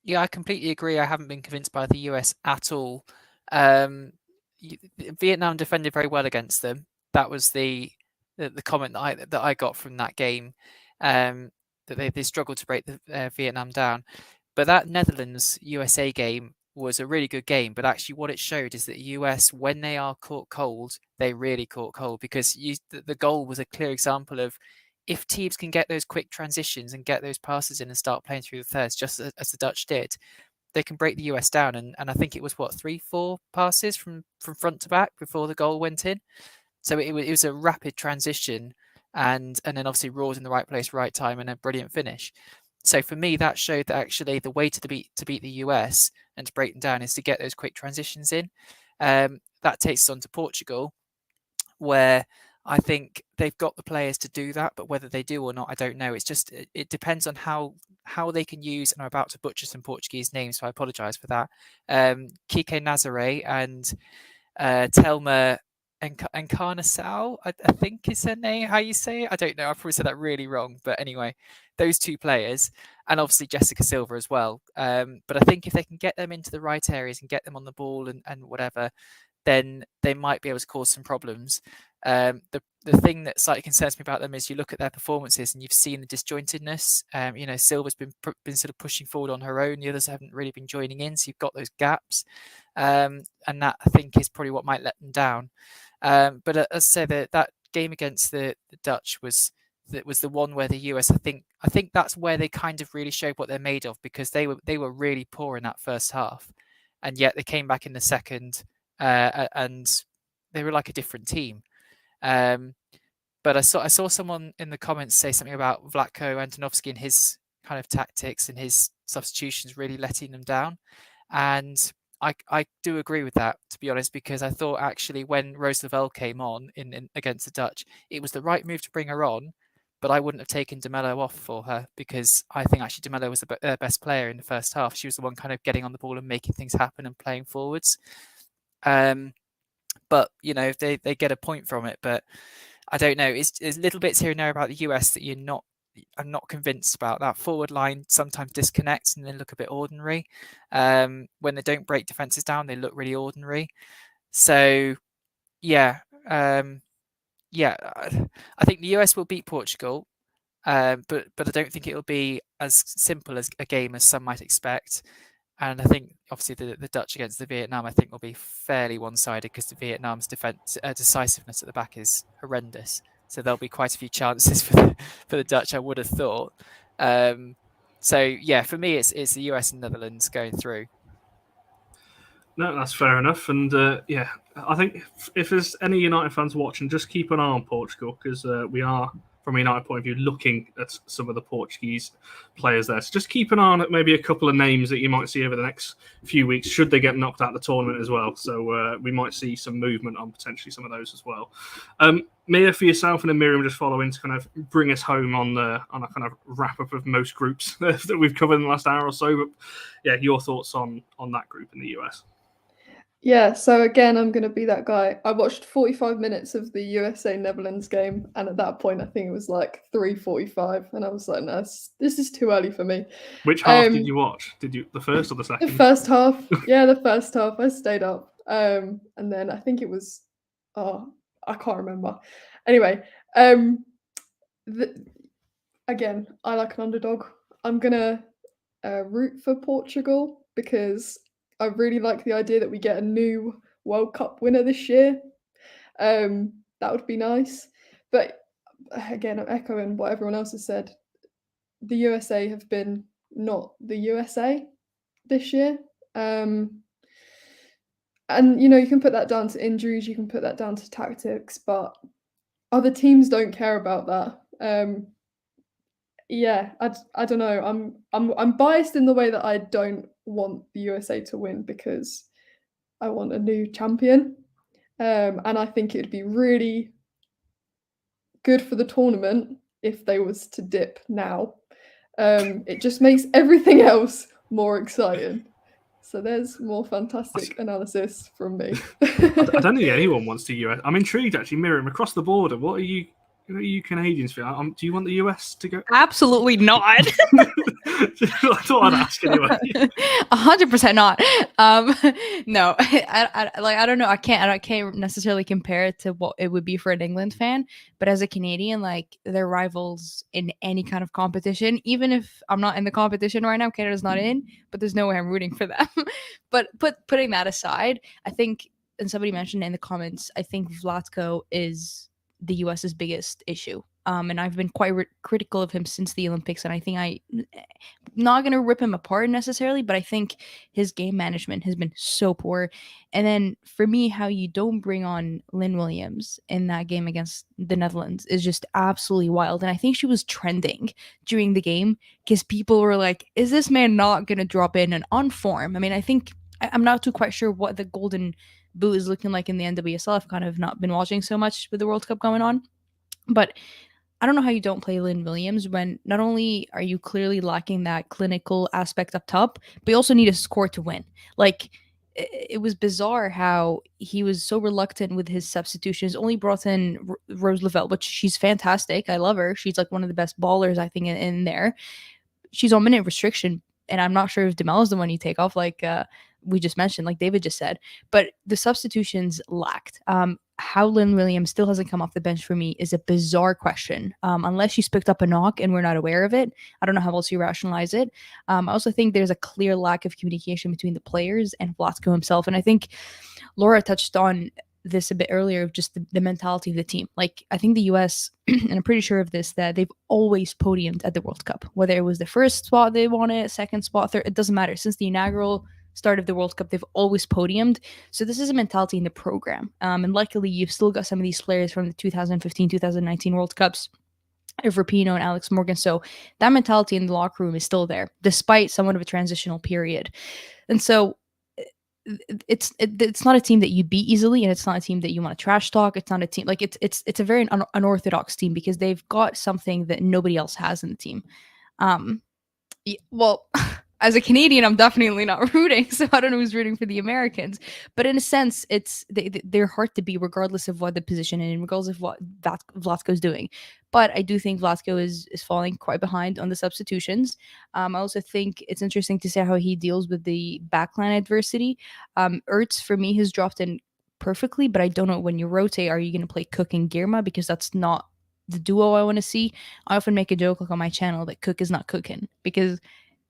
Yeah, I completely agree. I haven't been convinced by the US at all. Vietnam defended very well against them. That was the comment that I got from that game, that they struggled to break the Vietnam down. But that Netherlands-USA game was a really good game. But actually what it showed is that the US, when they are caught cold, they really caught cold, because the goal was a clear example of, if teams can get those quick transitions and get those passes in and start playing through the thirds, just as the Dutch did, they can break the US down. And I think it was 3-4 passes from front to back before the goal went in. So it was a rapid transition, and then obviously Raw's in the right place, right time, and a brilliant finish. So for me, that showed that actually the way to beat the US and to break them down is to get those quick transitions in. That takes us on to Portugal, where I think they've got the players to do that, but whether they do or not, I don't know. It's just, it depends on how they can use, and I'm about to butcher some Portuguese names, so I apologise for that. Kike Nazare and Telma Encarnação, I think is her name, how you say it? I don't know, I probably said that really wrong, but anyway, those 2 players, and obviously Jessica Silva as well. But I think if they can get them into the right areas and get them on the ball and whatever, then they might be able to cause some problems. The thing that slightly concerns me about them is you look at their performances and you've seen the disjointedness. Silva's been sort of pushing forward on her own. The others haven't really been joining in, so you've got those gaps, and that I think is probably what might let them down. But as I say, that game against the Dutch was the one where the US, I think that's where they kind of really showed what they're made of, because they were really poor in that first half, and yet they came back in the second, and they were like a different team. But I saw someone in the comments say something about Vlatko Antonovsky and his kind of tactics and his substitutions really letting them down, and I do agree with that, to be honest, because I thought actually when Rose Lavelle came on in against the Dutch, it was the right move to bring her on, but I wouldn't have taken De Mello off for her, because I think actually De Mello was the best player in the first half. She was the one kind of getting on the ball and making things happen and playing forwards. But if they get a point from it, but I don't know. There's little bits here and there about the US that I'm not convinced about. That forward line sometimes disconnects and they look a bit ordinary. When they don't break defenses down, they look really ordinary. So I think the US will beat Portugal, but I don't think it will be as simple as a game as some might expect. And I think obviously the Dutch against the Vietnam, I think, will be fairly one-sided, because the Vietnam's decisiveness at the back is horrendous. So there'll be quite a few chances for the Dutch, I would have thought. For me, it's the US and Netherlands going through. No, that's fair enough. And I think if there's any United fans watching, just keep an eye on Portugal, because we are, from a United point of view, looking at some of the Portuguese players there. So just keep an eye on maybe a couple of names that you might see over the next few weeks, should they get knocked out of the tournament as well. So we might see some movement on potentially some of those as well. Mia, for yourself, and then Miriam just following to kind of bring us home on a kind of wrap up of most groups that we've covered in the last hour or so. But yeah, your thoughts on that group in the US? Yeah, so again, I'm going to be that guy. I watched 45 minutes of the USA-Netherlands game, and at that point, I think it was like 3:45, and I was like, no, this is too early for me. Which half did you watch? Did you the first or the second? The first half. Yeah, the first half. I stayed up. And then I think it was, I can't remember. Anyway, again, I like an underdog. I'm gonna root for Portugal because I really like the idea that we get a new World Cup winner this year. That would be nice. But again, I'm echoing what everyone else has said. The USA have been not the USA this year. And you can put that down to injuries, you can put that down to tactics, but other teams don't care about that. Yeah, I don't know. I'm biased in the way that I don't want the USA to win because I want a new champion. And I think it'd be really good for the tournament if they was to dip now. It just makes everything else more exciting. So there's more fantastic analysis from me. I don't think anyone wants the US. I'm intrigued actually, Miriam, across the border. What are you Canadians feel? Do you want the US to go? Absolutely not. I thought I'd ask anyway. 100% not. No, I don't know. I can't necessarily compare it to what it would be for an England fan. But as a Canadian, like they're rivals in any kind of competition. Even if I'm not in the competition right now, Canada's not in. But there's no way I'm rooting for them. But putting that aside, I think, and somebody mentioned in the comments, I think Vlatko is the US's biggest issue. And I've been quite critical of him since the Olympics, and I think I'm not going to rip him apart necessarily, but I think his game management has been so poor. And then for me, how you don't bring on Lynn Williams in that game against the Netherlands is just absolutely wild. And I think she was trending during the game because people were like, is this man not going to drop in and on form? I mean, I think I'm not too quite sure what the golden boot is looking like in the NWSL. I've kind of not been watching so much with the World Cup going on, but I don't know how you don't play Lynn Williams when not only are you clearly lacking that clinical aspect up top, but you also need a score to win. Like, it was bizarre how he was so reluctant with his substitutions, only brought in Rose Lavelle, which she's fantastic. I love her. She's like one of the best ballers, I think, in there. She's on minute restriction, and I'm not sure if Demel is the one you take off, like we just mentioned, like David just said. But the substitutions lacked. How Lynn Williams still hasn't come off the bench for me is a bizarre question. Unless she's picked up a knock and we're not aware of it, I don't know how else you rationalize it. I also think there's a clear lack of communication between the players and Vlatko himself. And I think Laura touched on this a bit earlier of just the mentality of the team. Like, I think the US, and I'm pretty sure of this, that they've always podiumed at the World Cup, whether it was the first spot they won it, second spot, third, it doesn't matter. Since the inaugural start of the World Cup, they've always podiumed. So this is a mentality in the program. And luckily, you've still got some of these players from the 2015, 2019 World Cups, Rapinoe and Alex Morgan. So that mentality in the locker room is still there, despite somewhat of a transitional period. And so it's not a team that you beat easily, and it's not a team that you want to trash talk. It's not a team like it's a very unorthodox team because they've got something that nobody else has in the team. Well, as a Canadian, I'm definitely not rooting, so I don't know who's rooting for the Americans. But in a sense, they're hard to beat regardless of what the position and regardless of what Vlatko's doing. But I do think Vlatko is falling quite behind on the substitutions. I also think it's interesting to see how he deals with the backline adversity. Ertz, for me, has dropped in perfectly, but I don't know when you rotate, are you going to play Cook and Girma? Because that's not the duo I want to see. I often make a joke like on my channel that Cook is not cooking because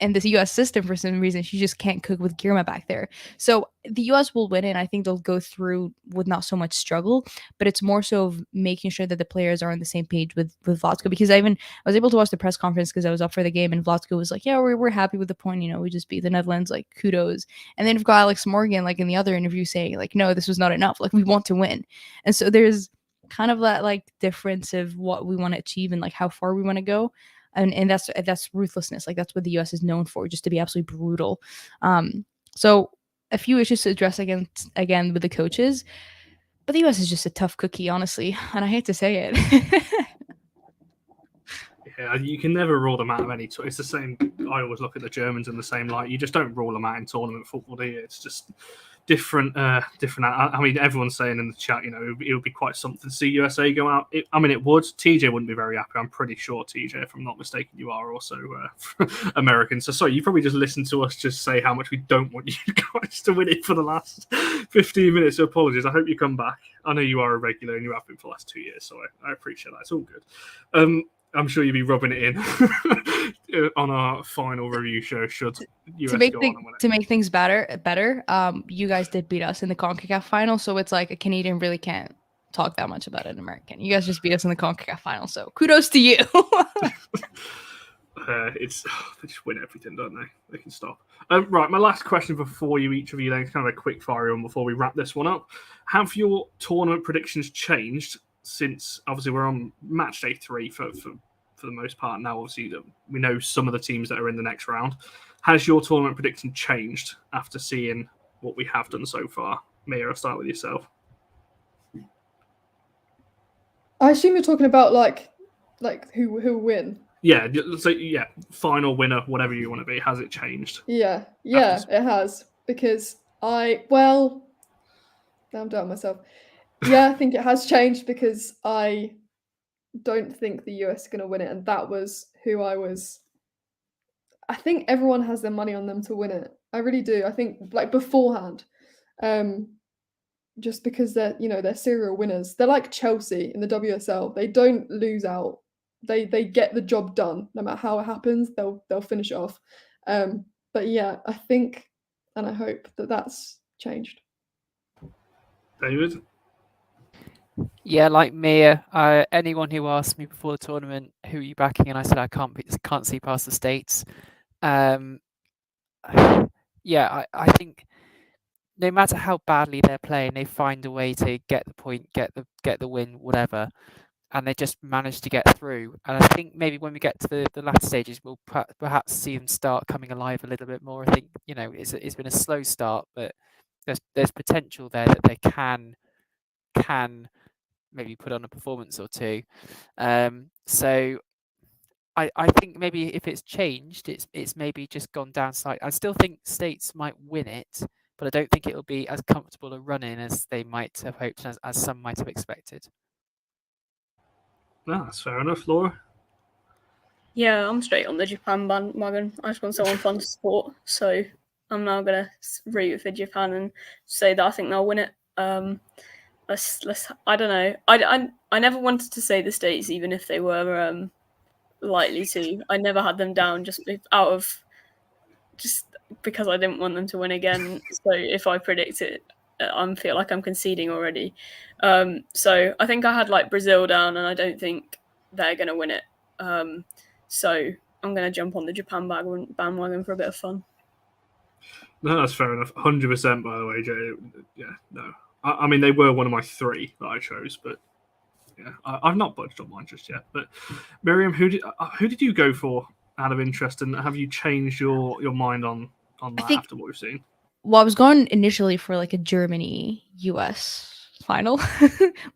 in this US system, for some reason, she just can't cook with Girma back there. So the US will win it, and I think they'll go through with not so much struggle, but it's more so of making sure that the players are on the same page with Vlatko. Because I was able to watch the press conference because I was up for the game, and Vlatko was like, yeah, we're happy with the point. We just beat the Netherlands, like, kudos. And then you've got Alex Morgan, like, in the other interview saying, like, no, this was not enough. Like, we want to win. And so there's kind of that, like, difference of what we want to achieve and, like, how far we want to go. And that's ruthlessness. Like, that's what the US is known for, just to be absolutely brutal. So a few issues to address again with the coaches, but the US is just a tough cookie, honestly, and I hate to say it. Yeah, you can never rule them out of any. It's the same. I always look at the Germans in the same light. You just don't rule them out in tournament football, do you? It's just different. I mean, everyone's saying in the chat, it would be quite something to see USA go out. It would. TJ wouldn't be very happy. I'm pretty sure, TJ, if I'm not mistaken, you are also American. So sorry, you probably just listened to us just say how much we don't want you guys to win it for the last 15 minutes. So apologies. I hope you come back. I know you are a regular and you have been for the last 2 years, so I appreciate that. It's all good. I'm sure you'll be rubbing it in on our final review show. Should US go on and win it. To make things better, you guys did beat us in the CONCACAF final, so it's like a Canadian really can't talk that much about an American. You guys just beat us in the CONCACAF final, so kudos to you. They just win everything, don't they? They can stop. Right, my last question before each of you, then, kind of a quick fire on before we wrap this one up. Have your tournament predictions changed since, obviously, we're on match day 3 for the most part now? Obviously, we know some of the teams that are in the next round. Has your tournament prediction changed after seeing what we have done so far? Mia, I'll start with yourself. I assume you're talking about like who will win. Yeah, so final winner, whatever you want to be. Has it changed? Yeah, it has, because I'm down myself. Yeah, I think it has changed because I don't think the US are going to win it, and that was who I think everyone has their money on them to win it. I really do. I think beforehand, just because they're serial winners. They're like Chelsea in the WSL. They don't lose out. They get the job done no matter how it happens. They'll finish it off. But yeah, I think and I hope that that's changed. David? Yeah, like Mia, anyone who asked me before the tournament, who are you backing? And I said I can't see past the States. I think no matter how badly they're playing, they find a way to get the point, get the win, whatever, and they just manage to get through. And I think maybe when we get to the latter stages, we'll perhaps see them start coming alive a little bit more. I think it's been a slow start, but there's potential there that they can maybe put on a performance or two. So I think maybe if it's changed, it's maybe just gone down slightly. I still think States might win it, but I don't think it'll be as comfortable a run-in as they might have hoped, as some might have expected. No, that's fair enough. Laura? Yeah, I'm straight on the Japan bandwagon. I just want someone fun to support, so I'm now gonna root for Japan and say that I think they'll win it. Let's. I don't know. I never wanted to say the States, even if they were likely to. I never had them down just because I didn't want them to win again. So if I predict it, I feel like I'm conceding already. So I think I had Brazil down, and I don't think they're going to win it. So I'm going to jump on the Japan bandwagon for a bit of fun. No, that's fair enough. 100%, by the way, Jay. Yeah, no. I mean, they were one of my 3 that I chose, but yeah, I've not budged on mine just yet. But Miriam, who did you go for out of interest, and have you changed your mind on that after what we've seen? Well, I was going initially for a Germany-US final,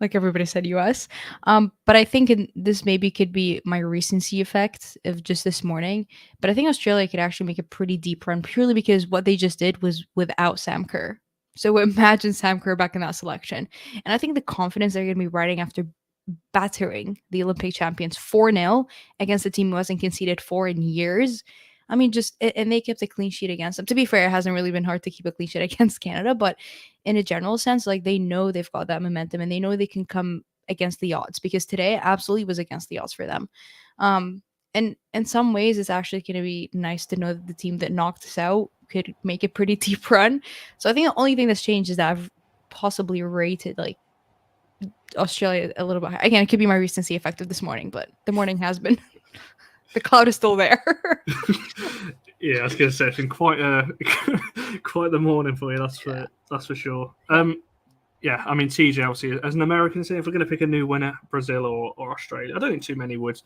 like everybody said US. But I think this maybe could be my recency effect of just this morning. But I think Australia could actually make a pretty deep run purely because what they just did was without Sam Kerr. So imagine Sam Kerr back in that selection. And I think the confidence they're going to be riding after battering the Olympic champions 4-0 against a team who hasn't conceded 4 in years. I mean, and they kept a clean sheet against them. To be fair, it hasn't really been hard to keep a clean sheet against Canada, but in a general sense, they know they've got that momentum and they know they can come against the odds, because today absolutely was against the odds for them. And in some ways, it's actually going to be nice to know that the team that knocked us out could make a pretty deep run. So I think the only thing that's changed is that I've possibly rated Australia a little bit higher. Again, it could be my recency effect of this morning, but the morning has been. The cloud is still there. Yeah, I was going to say it's been quite the morning for you. That's for sure. Yeah, I mean, TJ, obviously, as an American, if we're going to pick a new winner, Brazil or Australia, I don't think too many would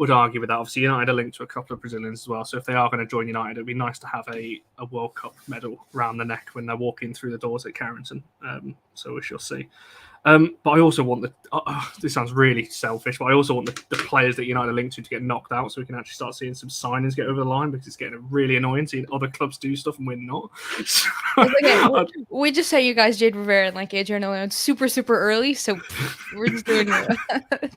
argue with that. Obviously, United are linked to a couple of Brazilians as well, so if they are going to join United, it'd be nice to have a World Cup medal around the neck when they're walking through the doors at Carrington. So we shall see. But I also want this sounds really selfish, but I also want the players that United are linked to get knocked out so we can actually start seeing some signings get over the line, because it's getting really annoying seeing other clubs do stuff and we're not. We just sent you guys Jade Rivera and like Adrian Alone super early, so we're just doing a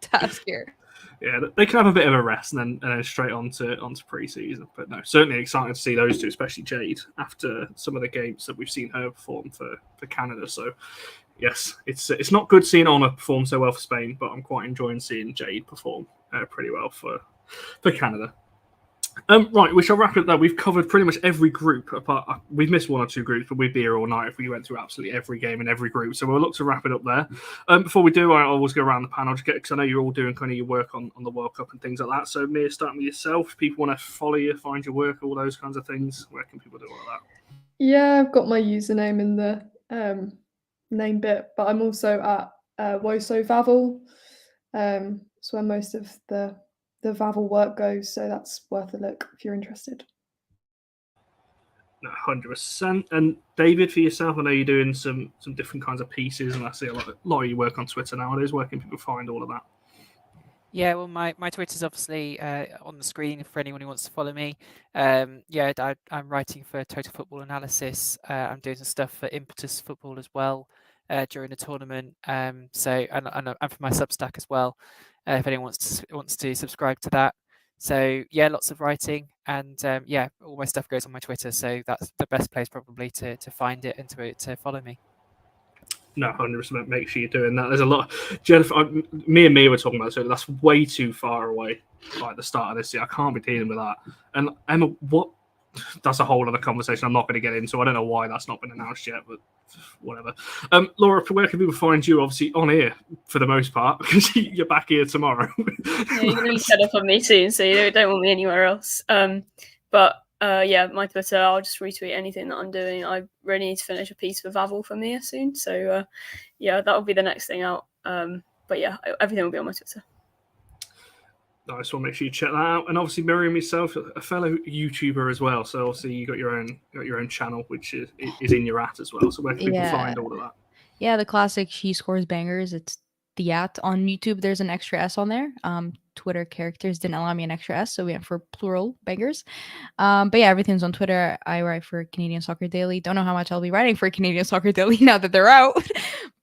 task here. Yeah, they can have a bit of a rest and then straight onto pre-season. But no, certainly excited to see those two, especially Jade, after some of the games that we've seen her perform for Canada. So yes, it's not good seeing Honor perform so well for Spain, but I'm quite enjoying seeing Jade perform pretty well for Canada. Right, we shall wrap it there. We've covered pretty much every group. We've missed one or two groups, but we'd be here all night if we went through absolutely every game in every group. So we'll look to wrap it up there. Before we do, I always go around the panel because I know you're all doing kind of your work on the World Cup and things like that. So Mia, starting with yourself, if people want to follow you, find your work, all those kinds of things, where can people do all of that? Yeah, I've got my username in the name bit, but I'm also at Woso Vavel. It's where most of the Vavel work goes, so that's worth a look if you're interested. 100%. And David, for yourself, I know you're doing some different kinds of pieces, and I see a lot of your work on Twitter nowadays. Where can people find all of that? Yeah, well, my Twitter's obviously on the screen for anyone who wants to follow me. I'm writing for Total Football Analysis. I'm doing some stuff for Impetus Football as well during the tournament. And for my Substack as well. If anyone wants to subscribe to that. So yeah, lots of writing, and all my stuff goes on my Twitter. So that's the best place probably to find it and to follow me. No, 100%. Make sure you're doing that. There's a lot. Jennifer, me and Mia were talking about it, so that's way too far away at the start of this year. I can't be dealing with that. And Emma, what? That's a whole other conversation I'm not going to get into. I don't know why that's not been announced yet, but whatever. Laura, where can people find you? Obviously on here for the most part, because you're back here tomorrow. Yeah, you're going to be set up on me soon, so you don't want me anywhere else. But my Twitter, I'll just retweet anything that I'm doing. I really need to finish a piece for Vavel for Mia soon, so that will be the next thing out. But yeah, everything will be on my Twitter. Nice one. Make sure you check that out. And obviously Miriam yourself, a fellow YouTuber as well. So obviously you got your own channel, which is in your at as well. So where can people find all of that? Yeah, the classic She Scores Bangers. It's the at on YouTube. There's an extra S on there. Twitter characters didn't allow me an extra S, so we went for plural bangers. But yeah, everything's on Twitter. I write for Canadian Soccer Daily. Don't know how much I'll be writing for Canadian Soccer Daily now that they're out.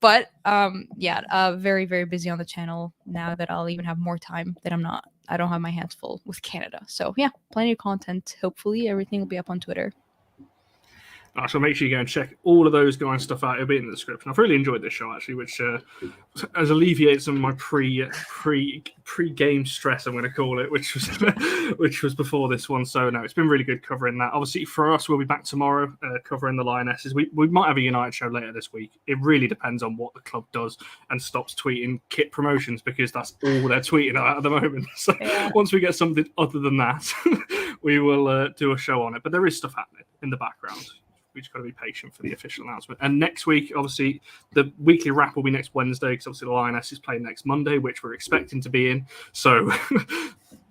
But very, very busy on the channel now that I'll even have more time that I don't have my hands full with Canada. So yeah, plenty of content. Hopefully everything will be up on Twitter. So make sure you go and check all of those guys' stuff out. It'll be in the description. I've really enjoyed this show actually, which has alleviated some of my pre-game stress, I'm going to call it, which was before this one. So no, it's been really good covering that. Obviously for us, we'll be back tomorrow covering the Lionesses. We might have a United show later this week. It really depends on what the club does and stops tweeting kit promotions, because that's all they're tweeting about at the moment. So once we get something other than that, we will do a show on it. But there is stuff happening in the background. We just got to be patient for the official announcement. And next week, obviously, the weekly wrap will be next Wednesday, because obviously the Lioness is playing next Monday, which we're expecting to be in. So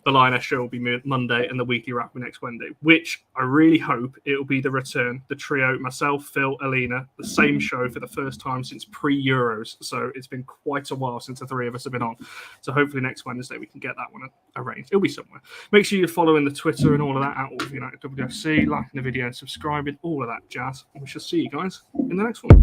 the Lioness show will be Monday, and the weekly wrap will be next Wednesday, which I really hope it will be the return. The trio, myself, Phil, Alina, the same show for the first time since pre-Euros. So it's been quite a while since the three of us have been on. So hopefully next Wednesday we can get that one arranged. It'll be somewhere. Make sure you're following the Twitter and all of that at All for United WFC, liking the video and subscribing, all of that jazz. And we shall see you guys in the next one.